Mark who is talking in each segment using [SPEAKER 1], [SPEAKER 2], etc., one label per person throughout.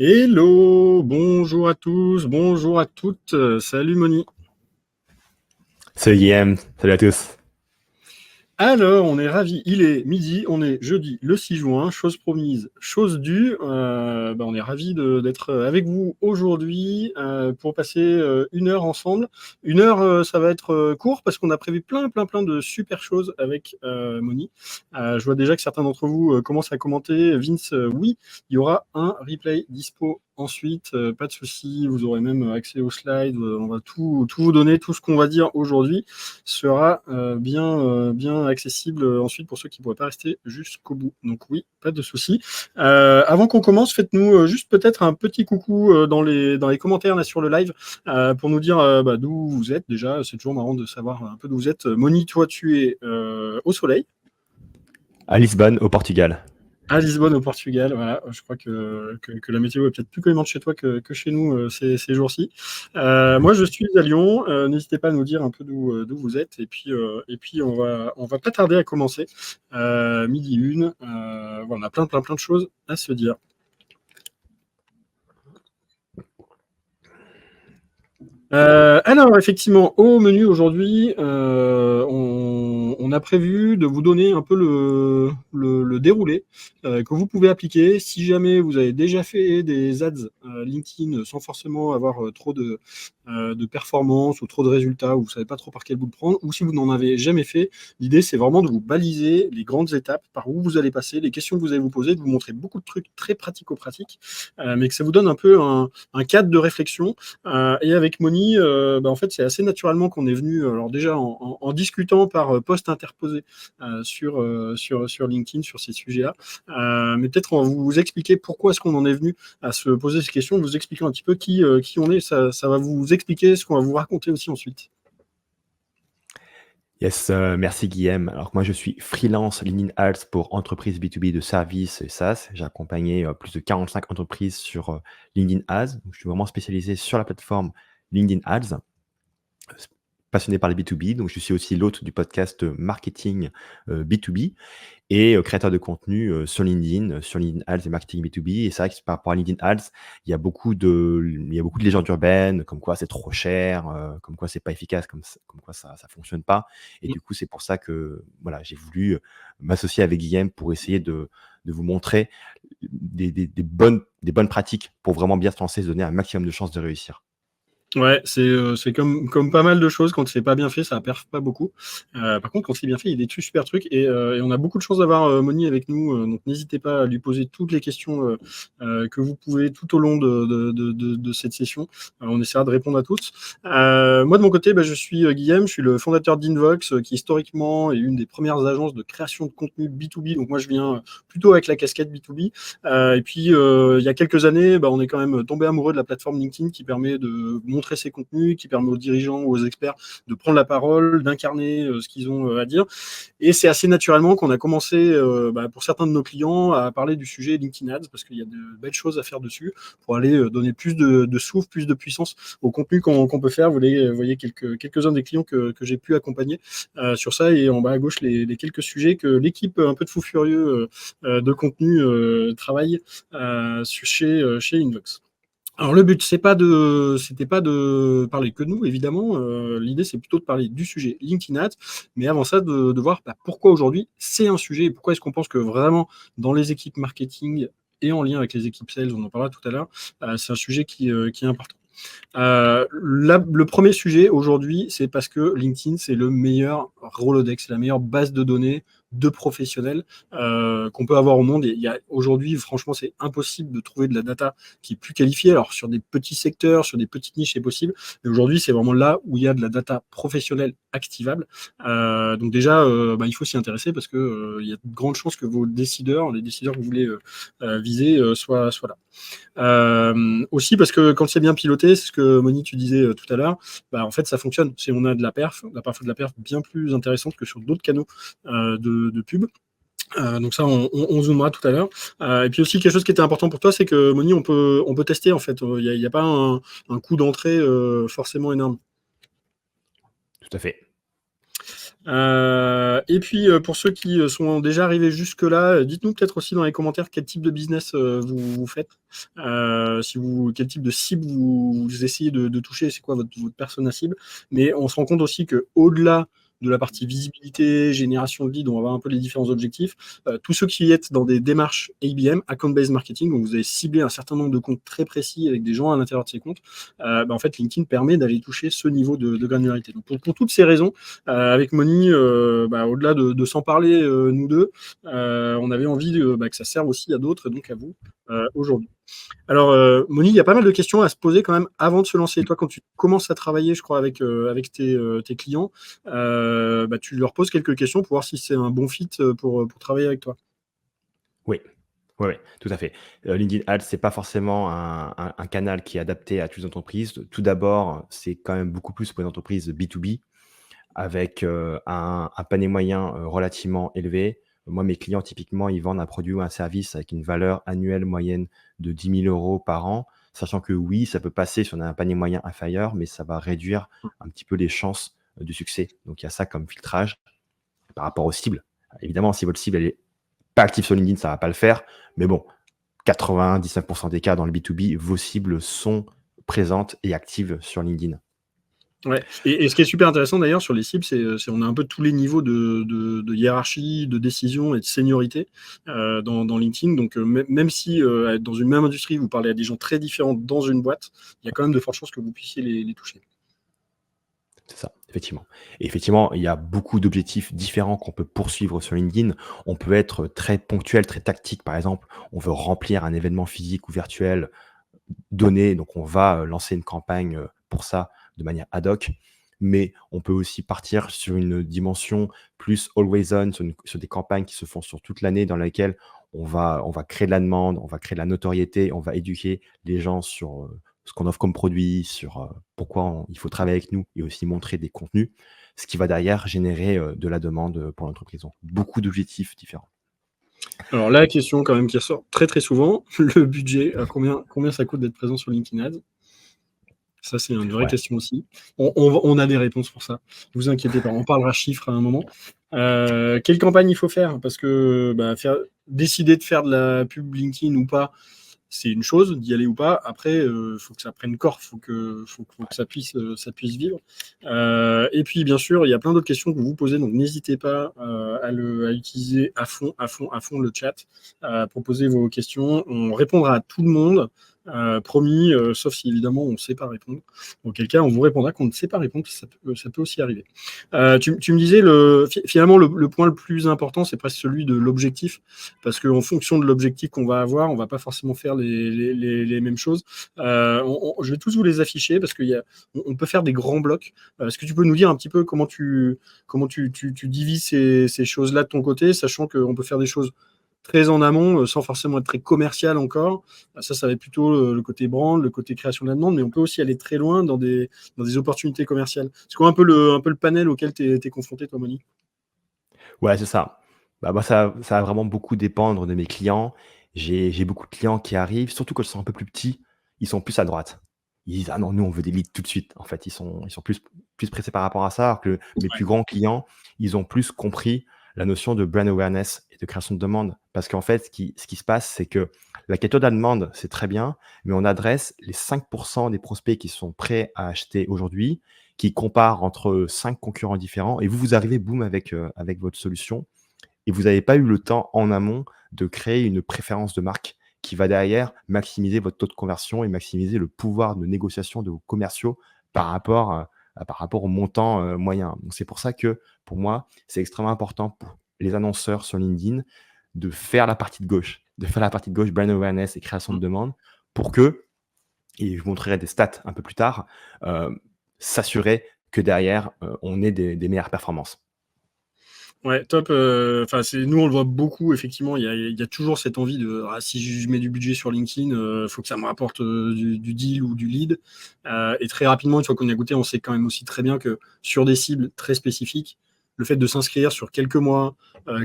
[SPEAKER 1] Hello, bonjour à tous, bonjour à toutes, salut Moni.
[SPEAKER 2] Salut Guillaume, salut à tous.
[SPEAKER 1] Alors, on est ravis, il est midi, on est jeudi le 6 juin, chose promise, chose due. On est ravis d'être avec vous aujourd'hui pour passer une heure ensemble. Une heure, ça va être court parce qu'on a prévu plein de super choses avec Moni. Je vois déjà que certains d'entre vous commencent à commenter. Vince, oui, il y aura un replay dispo ensuite, pas de souci, vous aurez même accès aux slides, on va tout vous donner, tout ce qu'on va dire aujourd'hui sera bien accessible ensuite pour ceux qui ne pourraient pas rester jusqu'au bout. Donc oui, pas de souci. Avant qu'on commence, faites-nous juste peut-être un petit coucou dans les commentaires là, sur le live pour nous dire d'où vous êtes déjà. C'est toujours marrant de savoir un peu d'où vous êtes. Moni, toi, tu es au soleil.
[SPEAKER 2] À Lisbonne, au Portugal.
[SPEAKER 1] À Lisbonne, au Portugal, voilà. Je crois que la météo est peut-être plus clémente chez toi que chez nous ces jours-ci. Moi, je suis à Lyon. N'hésitez pas à nous dire un peu d'où vous êtes. Et puis on va pas tarder à commencer. Midi une. Voilà, on a plein de choses à se dire. Alors, effectivement, au menu aujourd'hui, on a prévu de vous donner un peu le déroulé que vous pouvez appliquer si jamais vous avez déjà fait des ads LinkedIn sans forcément avoir trop de performance ou trop de résultats, ou vous ne savez pas trop par quel bout le prendre, ou si vous n'en avez jamais fait. L'idée, c'est vraiment de vous baliser les grandes étapes par où vous allez passer, les questions que vous allez vous poser, de vous montrer beaucoup de trucs très pratico-pratiques, mais que ça vous donne un peu un cadre de réflexion et avec Moni, en fait, c'est assez naturellement qu'on est venu, alors déjà en discutant par post interposé sur LinkedIn sur ces sujets-là, mais peut-être on va vous expliquer pourquoi est-ce qu'on en est venu à se poser ces questions, vous expliquant un petit peu qui on est, ça va vous expliquer ce qu'on va vous raconter aussi ensuite.
[SPEAKER 2] Yes, merci Guillaume. Alors moi je suis freelance LinkedIn Ads pour entreprises B2B de services et SaaS. J'ai accompagné plus de 45 entreprises sur LinkedIn Ads. Donc, je suis vraiment spécialisé sur la plateforme LinkedIn Ads, passionné par les B2B. Donc je suis aussi l'hôte du podcast Marketing B2B et créateur de contenu sur LinkedIn Ads et marketing B2B. Et c'est vrai que par rapport à LinkedIn Ads, il y a beaucoup de légendes urbaines, comme quoi c'est trop cher, comme quoi c'est pas efficace, comme quoi ça fonctionne pas. Et du coup, c'est pour ça que voilà, j'ai voulu m'associer avec Guillaume pour essayer de vous montrer des bonnes pratiques pour vraiment bien se lancer et se donner un maximum de chances de réussir.
[SPEAKER 1] Ouais, c'est comme pas mal de choses. Quand c'est pas bien fait, ça perf pas beaucoup. Par contre, quand c'est bien fait, il y a des super trucs. Et on a beaucoup de chance d'avoir Moni avec nous. Donc, n'hésitez pas à lui poser toutes les questions que vous pouvez tout au long de cette session. On essaiera de répondre à toutes. Moi, de mon côté, je suis Guillaume. Je suis le fondateur d'Invox, qui historiquement est une des premières agences de création de contenu B2B. Donc, moi, je viens plutôt avec la casquette B2B. Et puis, il y a quelques années, on est quand même tombé amoureux de la plateforme LinkedIn qui permet de montrer ses contenus, qui permet aux dirigeants ou aux experts de prendre la parole, d'incarner ce qu'ils ont à dire. Et c'est assez naturellement qu'on a commencé, pour certains de nos clients, à parler du sujet LinkedIn Ads, parce qu'il y a de belles choses à faire dessus, pour aller donner plus de souffle, plus de puissance au contenu qu'on peut faire. Vous voyez quelques-uns des clients que j'ai pu accompagner sur ça, et en bas à gauche, les quelques sujets que l'équipe un peu de fous furieux de contenu travaille chez Invox. Alors le but, c'était pas de parler que de nous, évidemment. L'idée, c'est plutôt de parler du sujet LinkedIn Ads, mais avant ça, de voir pourquoi aujourd'hui c'est un sujet et pourquoi est-ce qu'on pense que vraiment dans les équipes marketing et en lien avec les équipes sales, on en parlera tout à l'heure, c'est un sujet qui est important. Le premier sujet aujourd'hui, c'est parce que LinkedIn, c'est le meilleur Rolodex, c'est la meilleure base de données de professionnels qu'on peut avoir au monde. Et aujourd'hui, franchement, c'est impossible de trouver de la data qui est plus qualifiée. Alors, sur des petits secteurs, sur des petites niches, c'est possible. Mais aujourd'hui, c'est vraiment là où il y a de la data professionnelle activable. Donc déjà, il faut s'y intéresser parce que il y a de grandes chances que vos décideurs, les décideurs que vous voulez viser, soient là. Aussi parce que quand c'est bien piloté, c'est ce que Moni tu disais tout à l'heure, en fait ça fonctionne. Si on a de la perf de la perf bien plus intéressante que sur d'autres canaux de pub. Donc ça, on zoomera tout à l'heure. Et puis aussi quelque chose qui était important pour toi, c'est que Moni, on peut tester en fait. Il y a pas un coût d'entrée forcément énorme.
[SPEAKER 2] Tout à fait.
[SPEAKER 1] Et puis, pour ceux qui sont déjà arrivés jusque-là, dites-nous peut-être aussi dans les commentaires quel type de business vous faites. Quel type de cible vous essayez de toucher, c'est quoi votre persona cible. Mais on se rend compte aussi qu'au-delà de la partie visibilité, génération de leads, on va voir un peu les différents objectifs. Tous ceux qui êtes dans des démarches ABM, Account-Based Marketing, où vous avez ciblé un certain nombre de comptes très précis avec des gens à l'intérieur de ces comptes, en fait, LinkedIn permet d'aller toucher ce niveau de granularité. Donc, pour toutes ces raisons, avec Moni, au-delà de s'en parler, nous deux, on avait envie que ça serve aussi à d'autres, et donc à vous, aujourd'hui. Alors, Moni, il y a pas mal de questions à se poser quand même avant de se lancer. Toi, quand tu commences à travailler, je crois, avec tes clients, tu leur poses quelques questions pour voir si c'est un bon fit pour travailler avec toi.
[SPEAKER 2] Oui, ouais, ouais, tout à fait. LinkedIn Ads, c'est pas forcément un canal qui est adapté à toutes les entreprises. Tout d'abord, c'est quand même beaucoup plus pour les entreprises B2B avec, un panier moyen, relativement élevé. Moi, mes clients, typiquement, ils vendent un produit ou un service avec une valeur annuelle moyenne de 10 000 € par an, sachant que oui, ça peut passer si on a un panier moyen inférieur, mais ça va réduire un petit peu les chances, de succès. Donc il y a ça comme filtrage par rapport aux cibles. Évidemment, si votre cible, elle est pas active sur LinkedIn, ça va pas le faire, mais bon, 99% des cas dans le B2B, vos cibles sont présentes et actives sur LinkedIn.
[SPEAKER 1] Ouais. Et ce qui est super intéressant d'ailleurs sur les cibles, c'est on a un peu tous les niveaux de hiérarchie, de décision et de seniorité dans LinkedIn. Donc même si dans une même industrie, vous parlez à des gens très différents dans une boîte, il y a quand même de fortes chances que vous puissiez les toucher.
[SPEAKER 2] C'est ça, effectivement. Et effectivement, il y a beaucoup d'objectifs différents qu'on peut poursuivre sur LinkedIn. On peut être très ponctuel, très tactique. Par exemple, on veut remplir un événement physique ou virtuel donné, donc on va lancer une campagne pour ça de manière ad hoc. Mais on peut aussi partir sur une dimension plus always on, sur des campagnes qui se font sur toute l'année, dans laquelle on va créer de la demande, on va créer de la notoriété, on va éduquer les gens sur ce qu'on offre comme produit, sur pourquoi il faut travailler avec nous, et aussi montrer des contenus, ce qui va derrière générer de la demande pour l'entreprise. Donc, beaucoup d'objectifs différents.
[SPEAKER 1] Alors la question quand même qui ressort très très souvent, le budget, combien ça coûte d'être présent sur LinkedIn Ads? Ça, c'est une vraie
[SPEAKER 2] Ouais.
[SPEAKER 1] question aussi. On a des réponses pour ça. Ne vous inquiétez pas, on parlera chiffres à un moment. Quelle campagne il faut faire? Parce que décider de faire de la pub LinkedIn ou pas, c'est une chose, d'y aller ou pas. Après, faut que ça prenne corps, faut que ça puisse vivre. Et puis, bien sûr, il y a plein d'autres questions que vous vous posez, donc n'hésitez pas à utiliser à fond le chat, pour poser vos questions. On répondra à tout le monde. Promis, sauf si évidemment on ne sait pas répondre. Auquel cas, on vous répondra qu'on ne sait pas répondre, ça peut aussi arriver. Tu me disais, finalement, le point le plus important, c'est presque celui de l'objectif, parce qu'en fonction de l'objectif qu'on va avoir, on ne va pas forcément faire les mêmes choses. Je vais tous vous les afficher, parce qu'on peut faire des grands blocs. Est-ce que tu peux nous dire un petit peu comment tu divises ces choses-là de ton côté, sachant qu'on peut faire des choses très en amont, sans forcément être très commercial encore. Ça va être plutôt le côté brand, le côté création de la demande, mais on peut aussi aller très loin dans des opportunités commerciales. C'est quoi un peu le panel auquel tu es confronté, toi, Moni?
[SPEAKER 2] Ouais, c'est ça. Moi, ça va vraiment beaucoup dépendre de mes clients. J'ai beaucoup de clients qui arrivent, surtout quand ils sont un peu plus petits, ils sont plus à droite. Ils disent: «Ah non, nous, on veut des leads tout de suite». En fait, ils sont plus pressés par rapport à ça, alors que mes plus grands clients, ils ont plus compris la notion de brand awareness et de création de demande. Parce qu'en fait, ce qui se passe, c'est que la capture de la demande, c'est très bien, mais on adresse les 5 des prospects qui sont prêts à acheter aujourd'hui, qui comparent entre 5 concurrents différents, et vous arrivez, boum, avec votre solution, et vous n'avez pas eu le temps en amont de créer une préférence de marque qui va derrière maximiser votre taux de conversion et maximiser le pouvoir de négociation de vos commerciaux par rapport au montant moyen. Donc c'est pour ça que, pour moi, c'est extrêmement important pour les annonceurs sur LinkedIn de faire la partie de gauche, brand awareness et création de demande, pour que, et je vous montrerai des stats un peu plus tard, s'assurer que derrière, on ait des meilleures performances.
[SPEAKER 1] Ouais, top. Enfin, nous, on le voit beaucoup, effectivement. Il y a toujours cette envie de si je mets du budget sur LinkedIn, faut que ça me rapporte du deal ou du lead. Et très rapidement, une fois qu'on a goûté, on sait quand même aussi très bien que sur des cibles très spécifiques, le fait de s'inscrire sur quelques mois,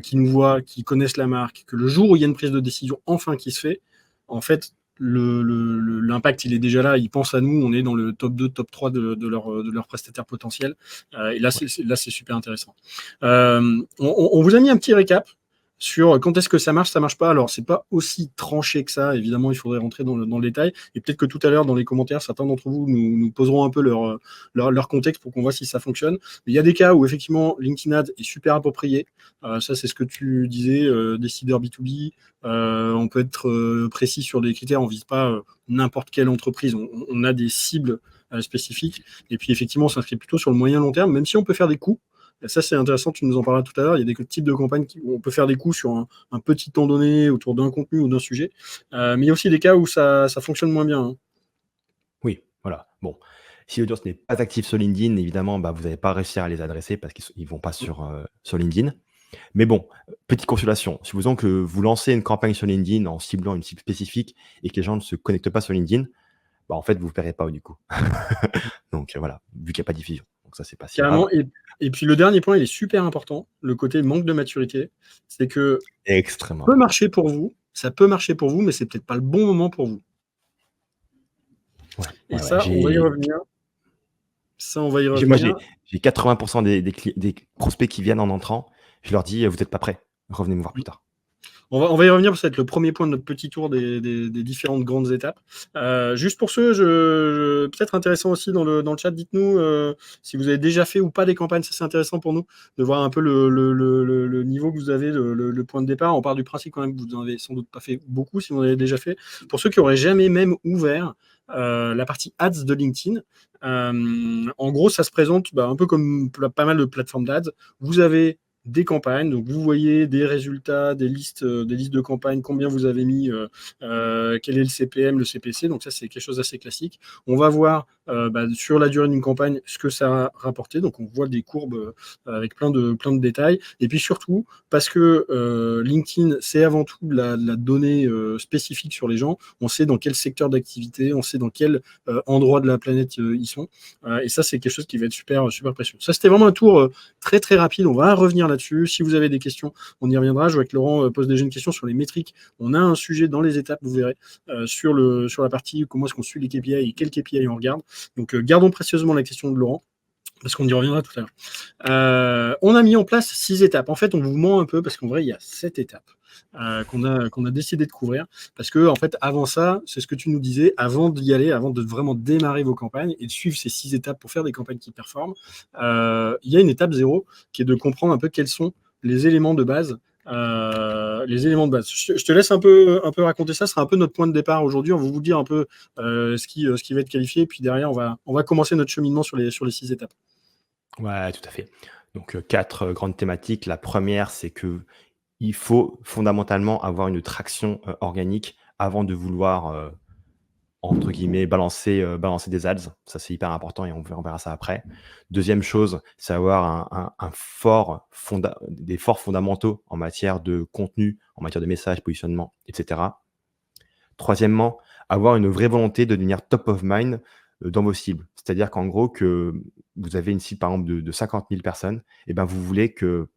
[SPEAKER 1] qui nous voient, qui connaissent la marque, que le jour où il y a une prise de décision enfin qui se fait, en fait, l'impact, il est déjà là. Ils pensent à nous. On est dans le top 2, top 3 de leurs prestataires potentiels. Et là,
[SPEAKER 2] Ouais.
[SPEAKER 1] c'est super intéressant. On vous a mis un petit récap sur quand est-ce que ça marche pas. Alors, c'est pas aussi tranché que ça. Évidemment, il faudrait rentrer dans le détail. Et peut-être que tout à l'heure, dans les commentaires, certains d'entre vous nous poseront un peu leur contexte pour qu'on voit si ça fonctionne. Mais il y a des cas où, effectivement, LinkedIn Ads est super approprié. Ça, c'est ce que tu disais, décideur B2B. On peut être précis sur des critères. On vise pas n'importe quelle entreprise. On a des cibles spécifiques. Et puis, effectivement, on s'inscrit plutôt sur le moyen long terme, même si on peut faire des coups. Et ça, c'est intéressant, tu nous en parleras tout à l'heure. Il y a des types de campagnes où on peut faire des coups sur un petit temps donné autour d'un contenu ou d'un sujet. Mais il y a aussi des cas où ça fonctionne moins bien. Hein.
[SPEAKER 2] Oui, voilà. Bon, si l'audience n'est pas active sur LinkedIn, évidemment, vous n'allez pas réussir à les adresser parce qu'ils ne vont pas sur LinkedIn. Mais bon, petite consolation, supposons que vous lancez une campagne sur LinkedIn en ciblant une cible spécifique et que les gens ne se connectent pas sur LinkedIn, en fait, vous ne paierez pas du coup. Donc voilà, vu qu'il n'y a pas de diffusion. Donc ça, c'est pas si grave.
[SPEAKER 1] Carrément. Et puis le dernier point, il est super important, le côté manque de maturité. C'est que
[SPEAKER 2] Extrêmement
[SPEAKER 1] ça peut
[SPEAKER 2] important.
[SPEAKER 1] marcher pour vous, mais c'est peut-être pas le bon moment pour vous. Et ça, on va y revenir.
[SPEAKER 2] Moi, j'ai 80% des prospects qui viennent en entrant. Je leur dis, vous n'êtes pas prêts. Revenez me voir plus tard.
[SPEAKER 1] On va y revenir, ça va être le premier point de notre petit tour des différentes grandes étapes. Juste pour ceux, peut-être intéressant aussi dans le chat, dites-nous si vous avez déjà fait ou pas des campagnes. Ça, c'est intéressant pour nous de voir un peu le niveau que vous avez, le point de départ. On part du principe quand même que vous n'en avez sans doute pas fait beaucoup si vous en avez déjà fait. Pour ceux qui n'auraient jamais même ouvert la partie ads de LinkedIn, en gros, ça se présente un peu comme pas mal de plateformes d'ads. Vous avez des campagnes, donc vous voyez des résultats, des listes de campagnes, combien vous avez mis, quel est le CPM, le CPC, donc ça c'est quelque chose d'assez classique. On va voir sur la durée d'une campagne ce que ça a rapporté, donc on voit des courbes avec plein de détails, et puis surtout parce que LinkedIn c'est avant tout de la donnée spécifique sur les gens, on sait dans quel secteur d'activité, on sait dans quel endroit de la planète ils sont, et ça c'est quelque chose qui va être super précieux. Ça c'était vraiment un tour très très rapide, on va revenir là-dessus. Si vous avez des questions, on y reviendra. Je vois que Laurent pose déjà une question sur les métriques. On a un sujet dans les étapes, vous verrez, sur la partie comment est-ce qu'on suit les KPI et quels KPI on regarde. Donc gardons précieusement la question de Laurent, parce qu'on y reviendra tout à l'heure. On a mis en place 6 étapes. En fait, on vous ment un peu, parce qu'en vrai, il y a 7 étapes qu'on a décidé de couvrir. Parce que, en fait, avant ça, c'est ce que tu nous disais, avant d'y aller, avant de vraiment démarrer vos campagnes et de suivre ces 6 étapes pour faire des campagnes qui performent, il y a une étape 0 qui est de comprendre un peu quels sont les éléments de base. Je te laisse un peu raconter ça. Ce sera un peu notre point de départ aujourd'hui. On va vous dire un peu ce qui va être qualifié. Et puis derrière, on va commencer notre cheminement sur les 6 étapes.
[SPEAKER 2] Ouais, tout à fait. Donc 4 grandes thématiques. La première, c'est que il faut fondamentalement avoir une traction organique avant de vouloir entre guillemets balancer des ads. Ça, c'est hyper important et on verra ça après. Deuxième chose, c'est avoir des forts fondamentaux en matière de contenu, en matière de message, positionnement, etc. Troisièmement, avoir une vraie volonté de devenir top of mind dans vos cibles. C'est-à-dire qu'en gros, que vous avez une cible, par exemple, de 50 000 personnes, et vous voulez que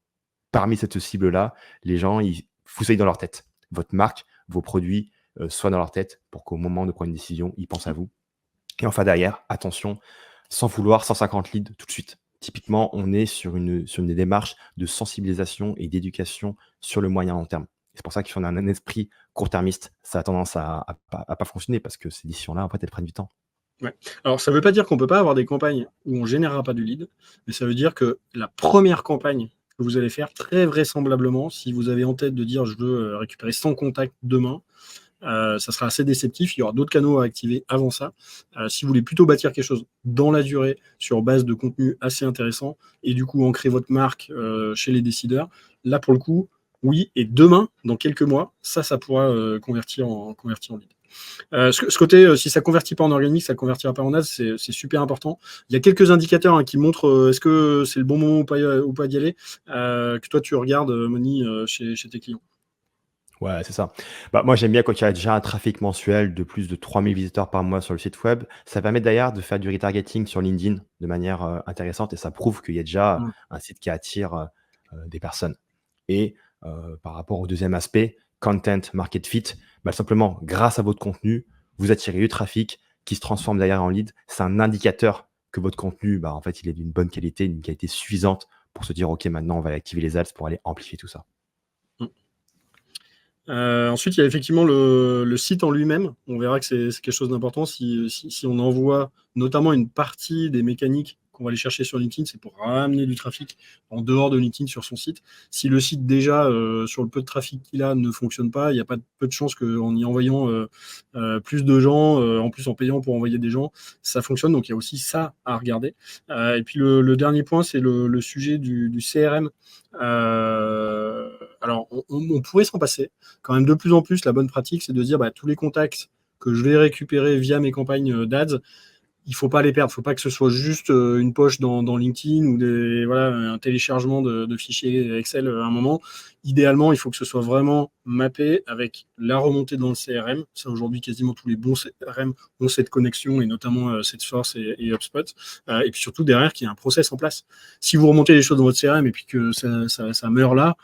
[SPEAKER 2] parmi cette cible-là, les gens, vous soyez dans leur tête. Votre marque, vos produits soient dans leur tête pour qu'au moment de prendre une décision, ils pensent à vous. Et enfin, derrière, attention, sans vouloir 150 leads tout de suite. Typiquement, on est sur une démarche de sensibilisation et d'éducation sur le moyen long terme. C'est pour ça qu'on a un esprit court-termiste. Ça a tendance à pas fonctionner parce que ces décisions-là, après, elles prennent du temps.
[SPEAKER 1] Ouais. Alors, ça ne veut pas dire qu'on ne peut pas avoir des campagnes où on ne générera pas du lead, mais ça veut dire que la première campagne que vous allez faire, très vraisemblablement, si vous avez en tête de dire je veux récupérer 100 contacts demain, ça sera assez déceptif. Il y aura d'autres canaux à activer avant ça. Si vous voulez plutôt bâtir quelque chose dans la durée, sur base de contenu assez intéressant, et du coup ancrer votre marque chez les décideurs, là pour le coup, oui, et demain, dans quelques mois, ça pourra convertir en lead. Ce côté, si ça ne convertit pas en organique, ça ne convertira pas en ads, c'est super important. Il y a quelques indicateurs qui montrent est-ce que c'est le bon moment ou pas d'y aller, que toi tu regardes, Moni, chez tes clients.
[SPEAKER 2] Ouais, c'est ça. Moi, j'aime bien quand il y a déjà un trafic mensuel de plus de 3000 visiteurs par mois sur le site web. Ça permet d'ailleurs de faire du retargeting sur LinkedIn de manière intéressante et ça prouve qu'il y a déjà un site qui attire des personnes. Et par rapport au deuxième aspect, content market fit, Simplement, grâce à votre contenu, vous attirez du trafic qui se transforme derrière en lead. C'est un indicateur que votre contenu, en fait, il est d'une bonne qualité, d'une qualité suffisante pour se dire, OK, maintenant, on va activer les ads pour aller amplifier tout ça.
[SPEAKER 1] Ensuite, il y a effectivement le site en lui-même. On verra que c'est quelque chose d'important. Si on envoie notamment une partie des mécaniques qu'on va aller chercher sur LinkedIn, c'est pour ramener du trafic en dehors de LinkedIn sur son site. Si le site déjà, sur le peu de trafic qu'il a, ne fonctionne pas, il n'y a pas peu de chances qu'en y envoyant plus de gens, en plus en payant pour envoyer des gens, ça fonctionne. Donc il y a aussi ça à regarder. Et puis le dernier point, c'est le sujet du CRM. Alors, on pourrait s'en passer. Quand même, de plus en plus, la bonne pratique, c'est de dire tous les contacts que je vais récupérer via mes campagnes d'ads, il ne faut pas les perdre. Il ne faut pas que ce soit juste une poche dans LinkedIn ou un téléchargement de fichiers Excel à un moment. Idéalement, il faut que ce soit vraiment mappé avec la remontée dans le CRM. Ça, aujourd'hui, quasiment tous les bons CRM ont cette connexion, et notamment Salesforce et HubSpot. Et puis surtout, derrière, qu'il y ait un process en place. Si vous remontez les choses dans votre CRM et puis que ça meurt là,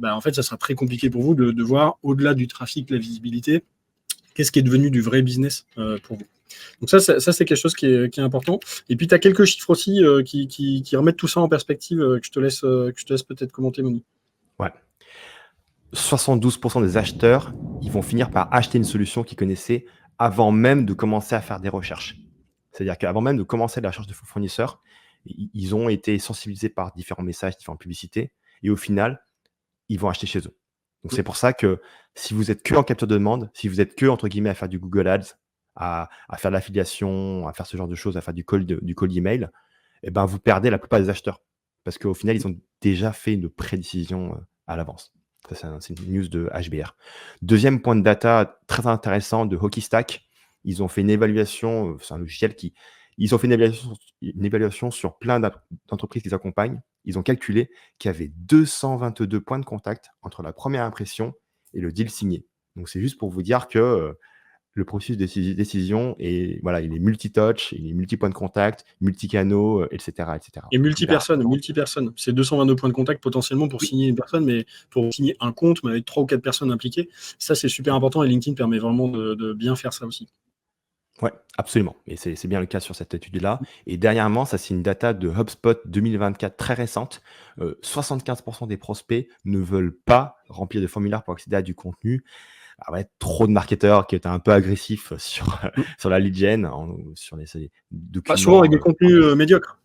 [SPEAKER 1] en fait, ça sera très compliqué pour vous de voir, au-delà du trafic, la visibilité, qu'est-ce qui est devenu du vrai business pour vous. Donc ça c'est quelque chose qui est important. Et puis, tu as quelques chiffres aussi qui remettent tout ça en perspective, que je te laisse peut-être commenter, Moni.
[SPEAKER 2] Ouais. 72% des acheteurs, ils vont finir par acheter une solution qu'ils connaissaient avant même de commencer à faire des recherches. C'est-à-dire qu'avant même de commencer la recherche de fournisseurs, ils ont été sensibilisés par différents messages, différentes publicités, et au final, ils vont acheter chez eux. Donc, c'est pour ça que si vous êtes que en capture de demande, si vous êtes que, entre guillemets, à faire du Google Ads, à faire de l'affiliation, à faire ce genre de choses, à faire du call email, vous perdez la plupart des acheteurs. Parce qu'au final, ils ont déjà fait une prédécision à l'avance. Ça, c'est une news de HBR. Deuxième point de data très intéressant de Hockeystack. Ils ont fait une évaluation, c'est un logiciel ils ont fait une évaluation sur plein d'entreprises qu'ils accompagnent. Ils ont calculé qu'il y avait 222 points de contact entre la première impression et le deal signé. Donc, c'est juste pour vous dire que le processus de décision est, il est multi-touch, il est multi-points de contact, multi-canaux, etc., etc.
[SPEAKER 1] Et multi-personnes. C'est 222 points de contact potentiellement pour signer une personne, mais pour signer un compte, mais avec 3 ou 4 personnes impliquées. Ça, c'est super important, et LinkedIn permet vraiment de bien faire ça aussi.
[SPEAKER 2] Ouais, absolument. Et c'est bien le cas sur cette étude-là. Et dernièrement, ça, c'est une data de HubSpot 2024 très récente. 75% des prospects ne veulent pas remplir de formulaire pour accéder à du contenu. Trop de marketeurs qui étaient un peu agressifs sur la lead gen, sur les documents.
[SPEAKER 1] Souvent avec des contenus médiocres.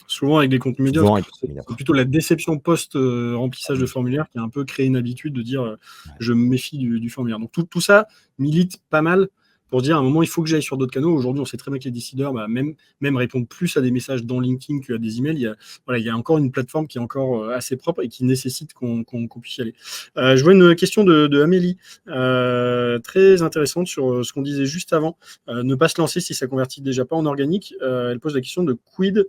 [SPEAKER 1] C'est plutôt la déception post-remplissage de formulaire qui a un peu créé une habitude de dire je me méfie du formulaire. Donc tout ça milite pas mal pour dire à un moment, il faut que j'aille sur d'autres canaux. Aujourd'hui, on sait très bien que les décideurs même répondent plus à des messages dans LinkedIn qu'à des emails. Il y a encore une plateforme qui est encore assez propre et qui nécessite qu'on puisse y aller. Je vois une question de Amélie, très intéressante sur ce qu'on disait juste avant. Ne pas se lancer si ça convertit déjà pas en organique. Elle pose la question de quid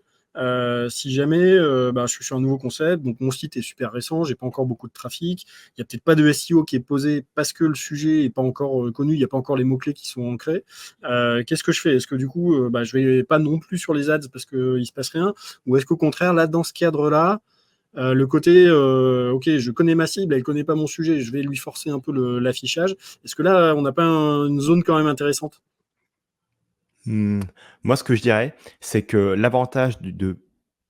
[SPEAKER 1] si jamais je suis sur un nouveau concept, donc mon site est super récent, j'ai pas encore beaucoup de trafic, il y a peut-être pas de SEO qui est posé parce que le sujet est pas encore connu, il n'y a pas encore les mots-clés qui sont ancrés. Qu'est-ce que je fais? Est-ce que du coup, je vais pas non plus sur les ads parce qu'il se passe rien? Ou est-ce qu'au contraire, là, dans ce cadre-là, le côté, ok, je connais ma cible, elle connaît pas mon sujet, je vais lui forcer un peu l'affichage. Est-ce que là, on n'a pas une zone quand même intéressante?
[SPEAKER 2] Moi, ce que je dirais, c'est que l'avantage de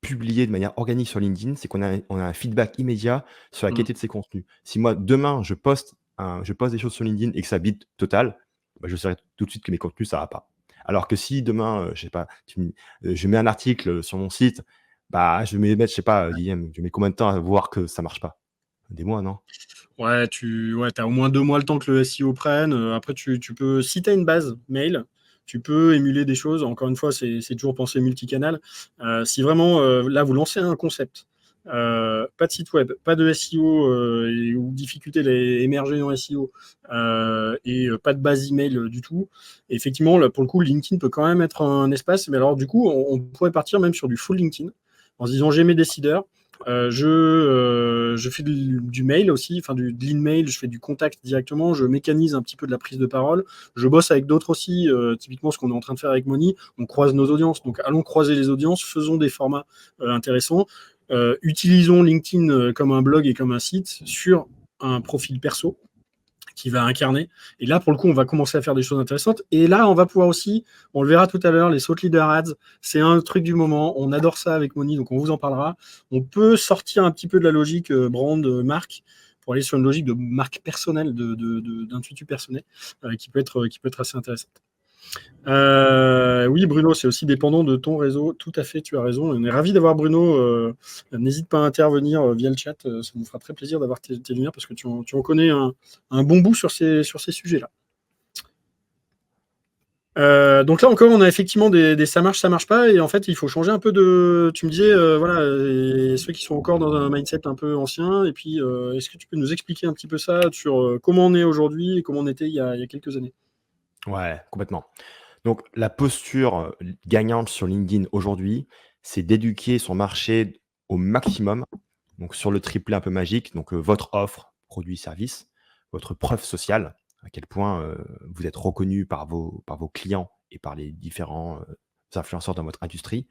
[SPEAKER 2] publier de manière organique sur LinkedIn, c'est qu'on a un feedback immédiat sur la qualité de ses contenus. Si moi, demain, je poste des choses sur LinkedIn et que ça bite total, je saurai tout de suite que mes contenus, ça va pas. Alors que si demain, je sais pas, je mets un article sur mon site, je vais mettre, je sais pas, Guillaume, je mets combien de temps à voir que ça marche pas? Des mois, non?
[SPEAKER 1] Ouais, as au moins 2 mois le temps que le SEO prenne. Après, tu peux, si tu as une base mail, tu peux émuler des choses. Encore une fois, c'est toujours penser multicanal. Si vraiment, là, vous lancez un concept, pas de site web, pas de SEO ou difficulté d'émerger en SEO, et pas de base email du tout. Et effectivement, là, pour le coup, LinkedIn peut quand même être un espace. Mais alors, du coup, on pourrait partir même sur du full LinkedIn en se disant j'ai mes décideurs. Je fais du mail aussi, enfin de l'email, je fais du contact directement, je mécanise un petit peu de la prise de parole, je bosse avec d'autres aussi, typiquement ce qu'on est en train de faire avec Moni, on croise nos audiences, donc allons croiser les audiences, faisons des formats intéressants, utilisons LinkedIn comme un blog et comme un site sur un profil perso qui va incarner. Et là, pour le coup, on va commencer à faire des choses intéressantes. Et là, on va pouvoir aussi, on le verra tout à l'heure, les thought leader ads, c'est un truc du moment. On adore ça avec Moni, donc on vous en parlera. On peut sortir un petit peu de la logique brand, marque, pour aller sur une logique de marque personnelle, d'intuitu personnel, qui peut être assez intéressante. Oui, Bruno, c'est aussi dépendant de ton réseau. Tout à fait, tu as raison. On est ravis d'avoir Bruno. N'hésite pas à intervenir via le chat. Ça nous fera très plaisir d'avoir tes lumières parce que tu en connais un bon bout sur ces sujets-là. Donc là encore, on a effectivement des ça marche pas. Et en fait, il faut changer un peu de. Tu me disais, voilà, ceux qui sont encore dans un mindset un peu ancien. Et puis, est-ce que tu peux nous expliquer un petit peu ça sur comment on est aujourd'hui et comment on était il y a quelques années?
[SPEAKER 2] Ouais, complètement. Donc la posture, gagnante sur LinkedIn aujourd'hui, c'est d'éduquer son marché au maximum, donc sur le triplet un peu magique, donc votre offre, produit, service, votre preuve sociale, à quel point, vous êtes reconnu par vos clients et par les différents, influenceurs dans votre industrie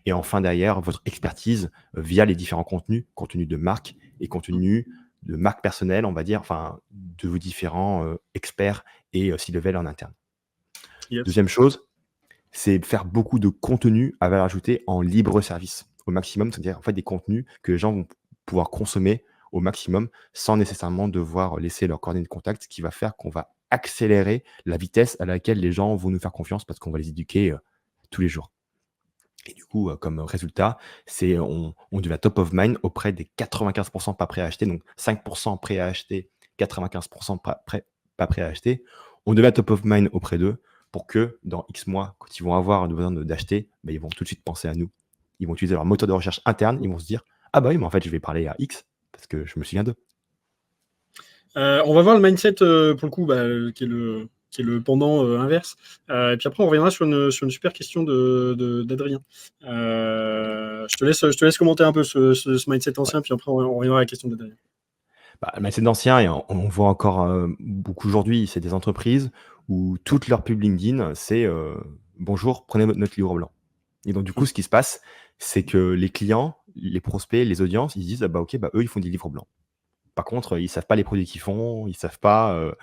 [SPEAKER 2] et enfin derrière votre expertise, via les différents contenus de marque et contenus de marque personnelle, on va dire, enfin de vos différents, experts et C-level en interne.
[SPEAKER 1] Yes.
[SPEAKER 2] Deuxième chose, c'est faire beaucoup de contenus à valeur ajoutée en libre service au maximum, c'est-à-dire en fait des contenus que les gens vont pouvoir consommer au maximum sans nécessairement devoir laisser leurs coordonnées de contact, ce qui va faire qu'on va accélérer la vitesse à laquelle les gens vont nous faire confiance parce qu'on va les éduquer tous les jours. Et du coup, comme résultat, c'est on devient top of mind auprès des 95% pas prêts à acheter, donc 5% prêts à acheter, 95% pas prêts à acheter. On devient top of mind auprès d'eux pour que dans X mois, quand ils vont avoir besoin d'acheter, bah, ils vont tout de suite penser à nous. Ils vont utiliser leur moteur de recherche interne, ils vont se dire: «Ah bah oui, mais en fait, je vais parler à X parce que je me souviens d'eux».
[SPEAKER 1] On va voir le mindset pour le coup, qui est le pendant inverse. Et puis après, on reviendra sur une super question d'Adrien. Je te laisse commenter un peu ce mindset ancien, puis après, on reviendra à la question d'Adrien.
[SPEAKER 2] Bah, mais c'est d'anciens et on voit encore, beaucoup aujourd'hui, c'est des entreprises où toute leur pub LinkedIn, c'est, «Bonjour, prenez notre livre blanc». Et donc du coup, ce qui se passe, c'est que les clients, les prospects, les audiences, ils se disent: «Ah bah OK, bah eux, ils font des livres blancs». Par contre, ils savent pas les produits qu'ils font, ils savent pas,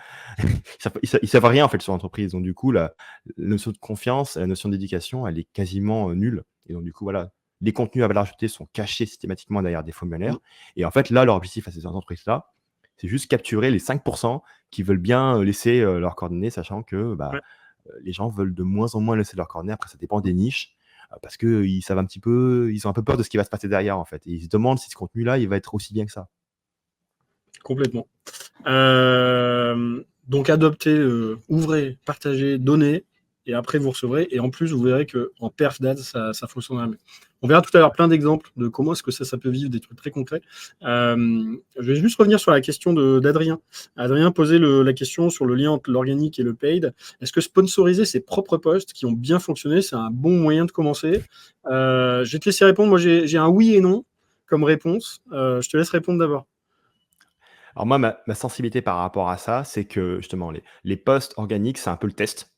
[SPEAKER 2] ils savent rien en fait sur l'entreprise. Donc du coup, la notion de confiance, la notion d'éducation, elle est quasiment, nulle. Et donc du coup, voilà, les contenus à valeur ajoutée sont cachés systématiquement derrière des formulaires. Et en fait, là, leur objectif à ces entreprises-là, c'est juste capturer les 5 qui veulent bien, laisser, leurs coordonnées, sachant que,
[SPEAKER 1] Ouais.
[SPEAKER 2] les gens veulent de moins en moins laisser leurs coordonnées. Après, ça dépend des niches, parce qu'ils savent ils ont un peu peur de ce qui va se passer derrière, en fait. Et ils se demandent si ce contenu-là, il va être aussi bien que ça.
[SPEAKER 1] Complètement. Donc adoptez, ouvrez, partagez, donnez, et après vous recevrez. Et en plus, vous verrez qu'en perf d'ads, ça fonctionnera mieux. On verra tout à l'heure plein d'exemples de comment est-ce que ça peut vivre, des trucs très concrets. Je vais juste revenir sur la question d'Adrien. Adrien posait la question sur le lien entre l'organique et le paid. Est-ce que sponsoriser ses propres posts qui ont bien fonctionné, c'est un bon moyen de commencer? Je vais te laisser répondre. Moi, j'ai un oui et non comme réponse. Je te laisse répondre d'abord.
[SPEAKER 2] Alors moi, ma sensibilité par rapport à ça, c'est que justement les posts organiques, c'est un peu le test.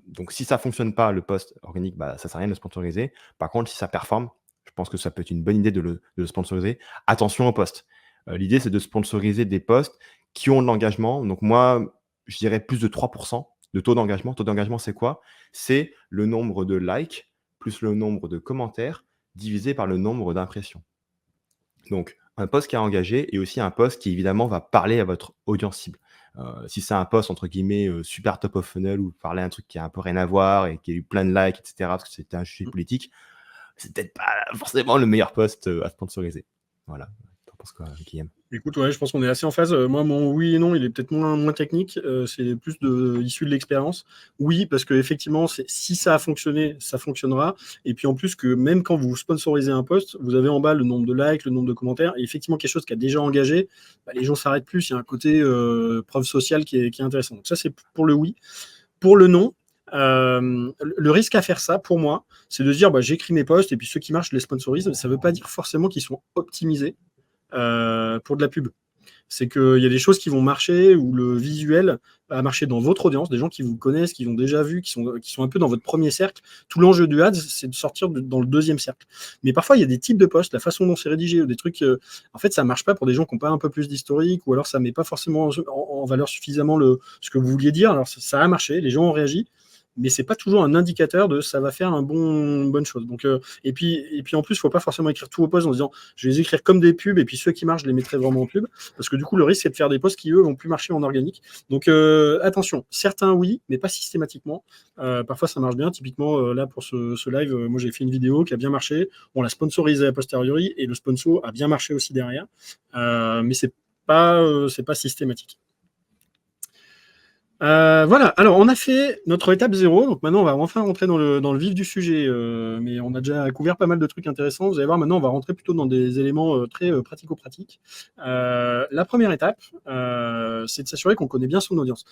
[SPEAKER 2] Donc si ça fonctionne pas le post organique, bah, ça sert à rien de le sponsoriser. Par contre, si ça performe, je pense que ça peut être une bonne idée de le sponsoriser. Attention aux posts. L'idée, c'est de sponsoriser des posts qui ont de l'engagement. Donc moi, je dirais plus de 3 de taux d'engagement. Taux d'engagement, c'est quoi? C'est le nombre de likes plus le nombre de commentaires divisé par le nombre d'impressions. Donc, un post qui est engagé et aussi un post qui évidemment va parler à votre audience cible. Si c'est un post entre guillemets, super top of funnel ou parler un truc qui a un peu rien à voir et qui a eu plein de likes et cetera, parce que c'était un sujet politique, c'est peut-être pas forcément le meilleur post, à sponsoriser. Voilà. Tu en penses quoi, Guillaume?
[SPEAKER 1] Écoute, ouais, je pense qu'on est assez en phase. Moi, mon oui et non, il est peut-être moins technique. C'est plus issu de l'expérience. Oui, parce que effectivement, si ça a fonctionné, ça fonctionnera. Et puis en plus que même quand vous sponsorisez un post, vous avez en bas le nombre de likes, le nombre de commentaires. Et effectivement, quelque chose qui a déjà engagé, les gens s'arrêtent plus. Il y a un côté preuve sociale qui est intéressant. Donc ça, c'est pour le oui. Pour le non, le risque à faire ça, pour moi, c'est de se dire, j'écris mes posts et puis ceux qui marchent, je les sponsorise. Ça ne veut pas dire forcément qu'ils sont optimisés pour de la pub. C'est qu'il y a des choses qui vont marcher où le visuel va marcher dans votre audience, des gens qui vous connaissent, qui vous ont déjà vu, qui sont un peu dans votre premier cercle. Tout l'enjeu du ads, c'est de sortir dans le deuxième cercle. Mais parfois, il y a des types de posts, la façon dont c'est rédigé, ou des trucs, en fait, ça marche pas pour des gens qui n'ont pas un peu plus d'historique, ou alors ça met pas forcément en valeur suffisamment ce que vous vouliez dire. Alors ça a marché, les gens ont réagi, mais c'est pas toujours un indicateur de ça va faire une bonne chose. Donc, et puis en plus, il faut pas forcément écrire tous vos posts en disant je vais les écrire comme des pubs et puis ceux qui marchent, je les mettrai vraiment en pub, parce que du coup, le risque c'est de faire des posts qui eux vont plus marcher en organique. Donc attention, certains oui, mais pas systématiquement. Parfois ça marche bien. Typiquement là pour ce live, moi j'ai fait une vidéo qui a bien marché. On l'a sponsorisé a posteriori et le sponsor a bien marché aussi derrière, mais c'est pas systématique. Voilà, alors on a fait notre étape 0, donc maintenant on va enfin rentrer dans le vif du sujet, mais on a déjà couvert pas mal de trucs intéressants. Vous allez voir, maintenant on va rentrer plutôt dans des éléments très pratico-pratiques. La première étape, c'est de s'assurer qu'on connaît bien son audience.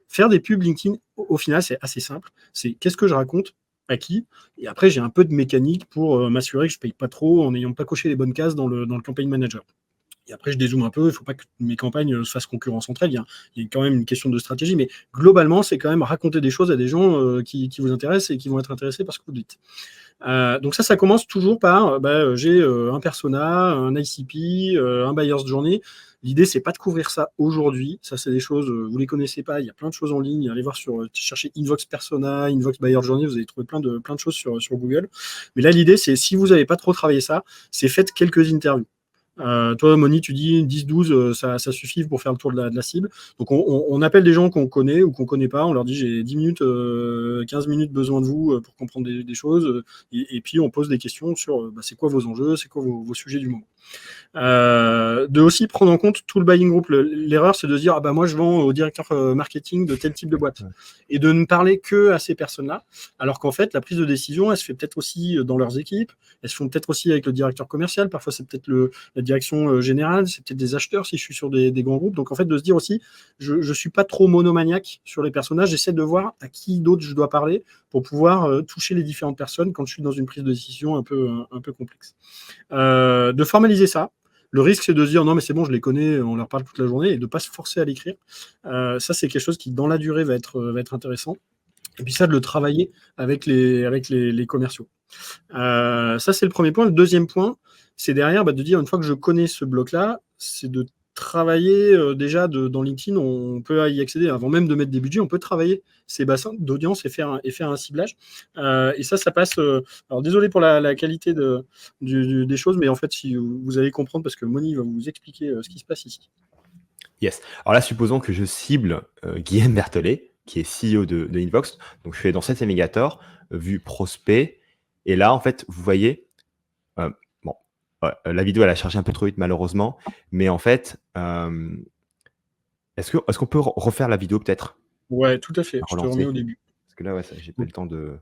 [SPEAKER 1] Faire des pubs LinkedIn, au final, c'est assez simple. C'est qu'est-ce que je raconte, à qui, et après j'ai un peu de mécanique pour m'assurer que je ne paye pas trop en n'ayant pas coché les bonnes cases dans le campaign manager. Et après, je dézoome un peu, il ne faut pas que mes campagnes se fassent concurrence entre elles. Il y a quand même une question de stratégie, mais globalement, c'est quand même raconter des choses à des gens qui vous intéressent et qui vont être intéressés par ce que vous dites. Donc ça commence toujours par j'ai un persona, un ICP, un buyer's journey. L'idée, c'est pas de couvrir ça aujourd'hui. Ça, c'est des choses, vous les connaissez pas. Il y a plein de choses en ligne. Allez voir chercher Invox Persona, Invox Buyer's Journey. Vous allez trouver plein de choses sur Google. Mais là, l'idée, c'est si vous n'avez pas trop travaillé ça, c'est faites quelques interviews. Toi, Moni, tu dis 10-12, ça suffit pour faire le tour de la cible. Donc, on appelle des gens qu'on connaît ou qu'on connaît pas. On leur dit j'ai 10 minutes, 15 minutes besoin de vous pour comprendre des choses. Et puis, on pose des questions sur c'est quoi vos enjeux, c'est quoi vos sujets du moment. De aussi prendre en compte tout le buying group. L'erreur, c'est de se dire moi, je vends au directeur marketing de tel type de boîte. Et de ne parler que à ces personnes-là. Alors qu'en fait, la prise de décision, elle se fait peut-être aussi dans leurs équipes. Elles se font peut-être aussi avec le directeur commercial. Parfois, c'est peut-être la direction générale, c'est peut-être des acheteurs si je suis sur des grands groupes. Donc en fait, de se dire aussi, je ne suis pas trop monomaniaque sur les personnages, j'essaie de voir à qui d'autre je dois parler pour pouvoir toucher les différentes personnes quand je suis dans une prise de décision un peu complexe. De formaliser ça. Le risque, c'est de se dire non, mais c'est bon, je les connais, on leur parle toute la journée, et de ne pas se forcer à l'écrire. Ça, c'est quelque chose qui, dans la durée, va être intéressant. Et puis ça, de le travailler avec les commerciaux. Ça, c'est le premier point. Le deuxième point, c'est derrière de dire, une fois que je connais ce bloc-là, c'est de travailler déjà dans LinkedIn, on peut y accéder avant même de mettre des budgets, on peut travailler ces bassins d'audience et faire un ciblage. Et ça passe. Alors désolé pour la qualité des choses, mais en fait, si vous allez comprendre, parce que Moni va vous expliquer ce qui se passe ici.
[SPEAKER 2] Yes. Alors là, supposons que je cible Guillaume Berthollet, qui est CEO de Invox. Donc je fais dans cet navigateur, vue prospect. Et là, en fait, vous voyez, la vidéo, elle a chargé un peu trop vite, malheureusement. Mais en fait, est-ce qu'on peut refaire la vidéo, peut-être?
[SPEAKER 1] Ouais, tout à fait. Je te remets au début.
[SPEAKER 2] Parce que là, j'ai pas eu le temps de...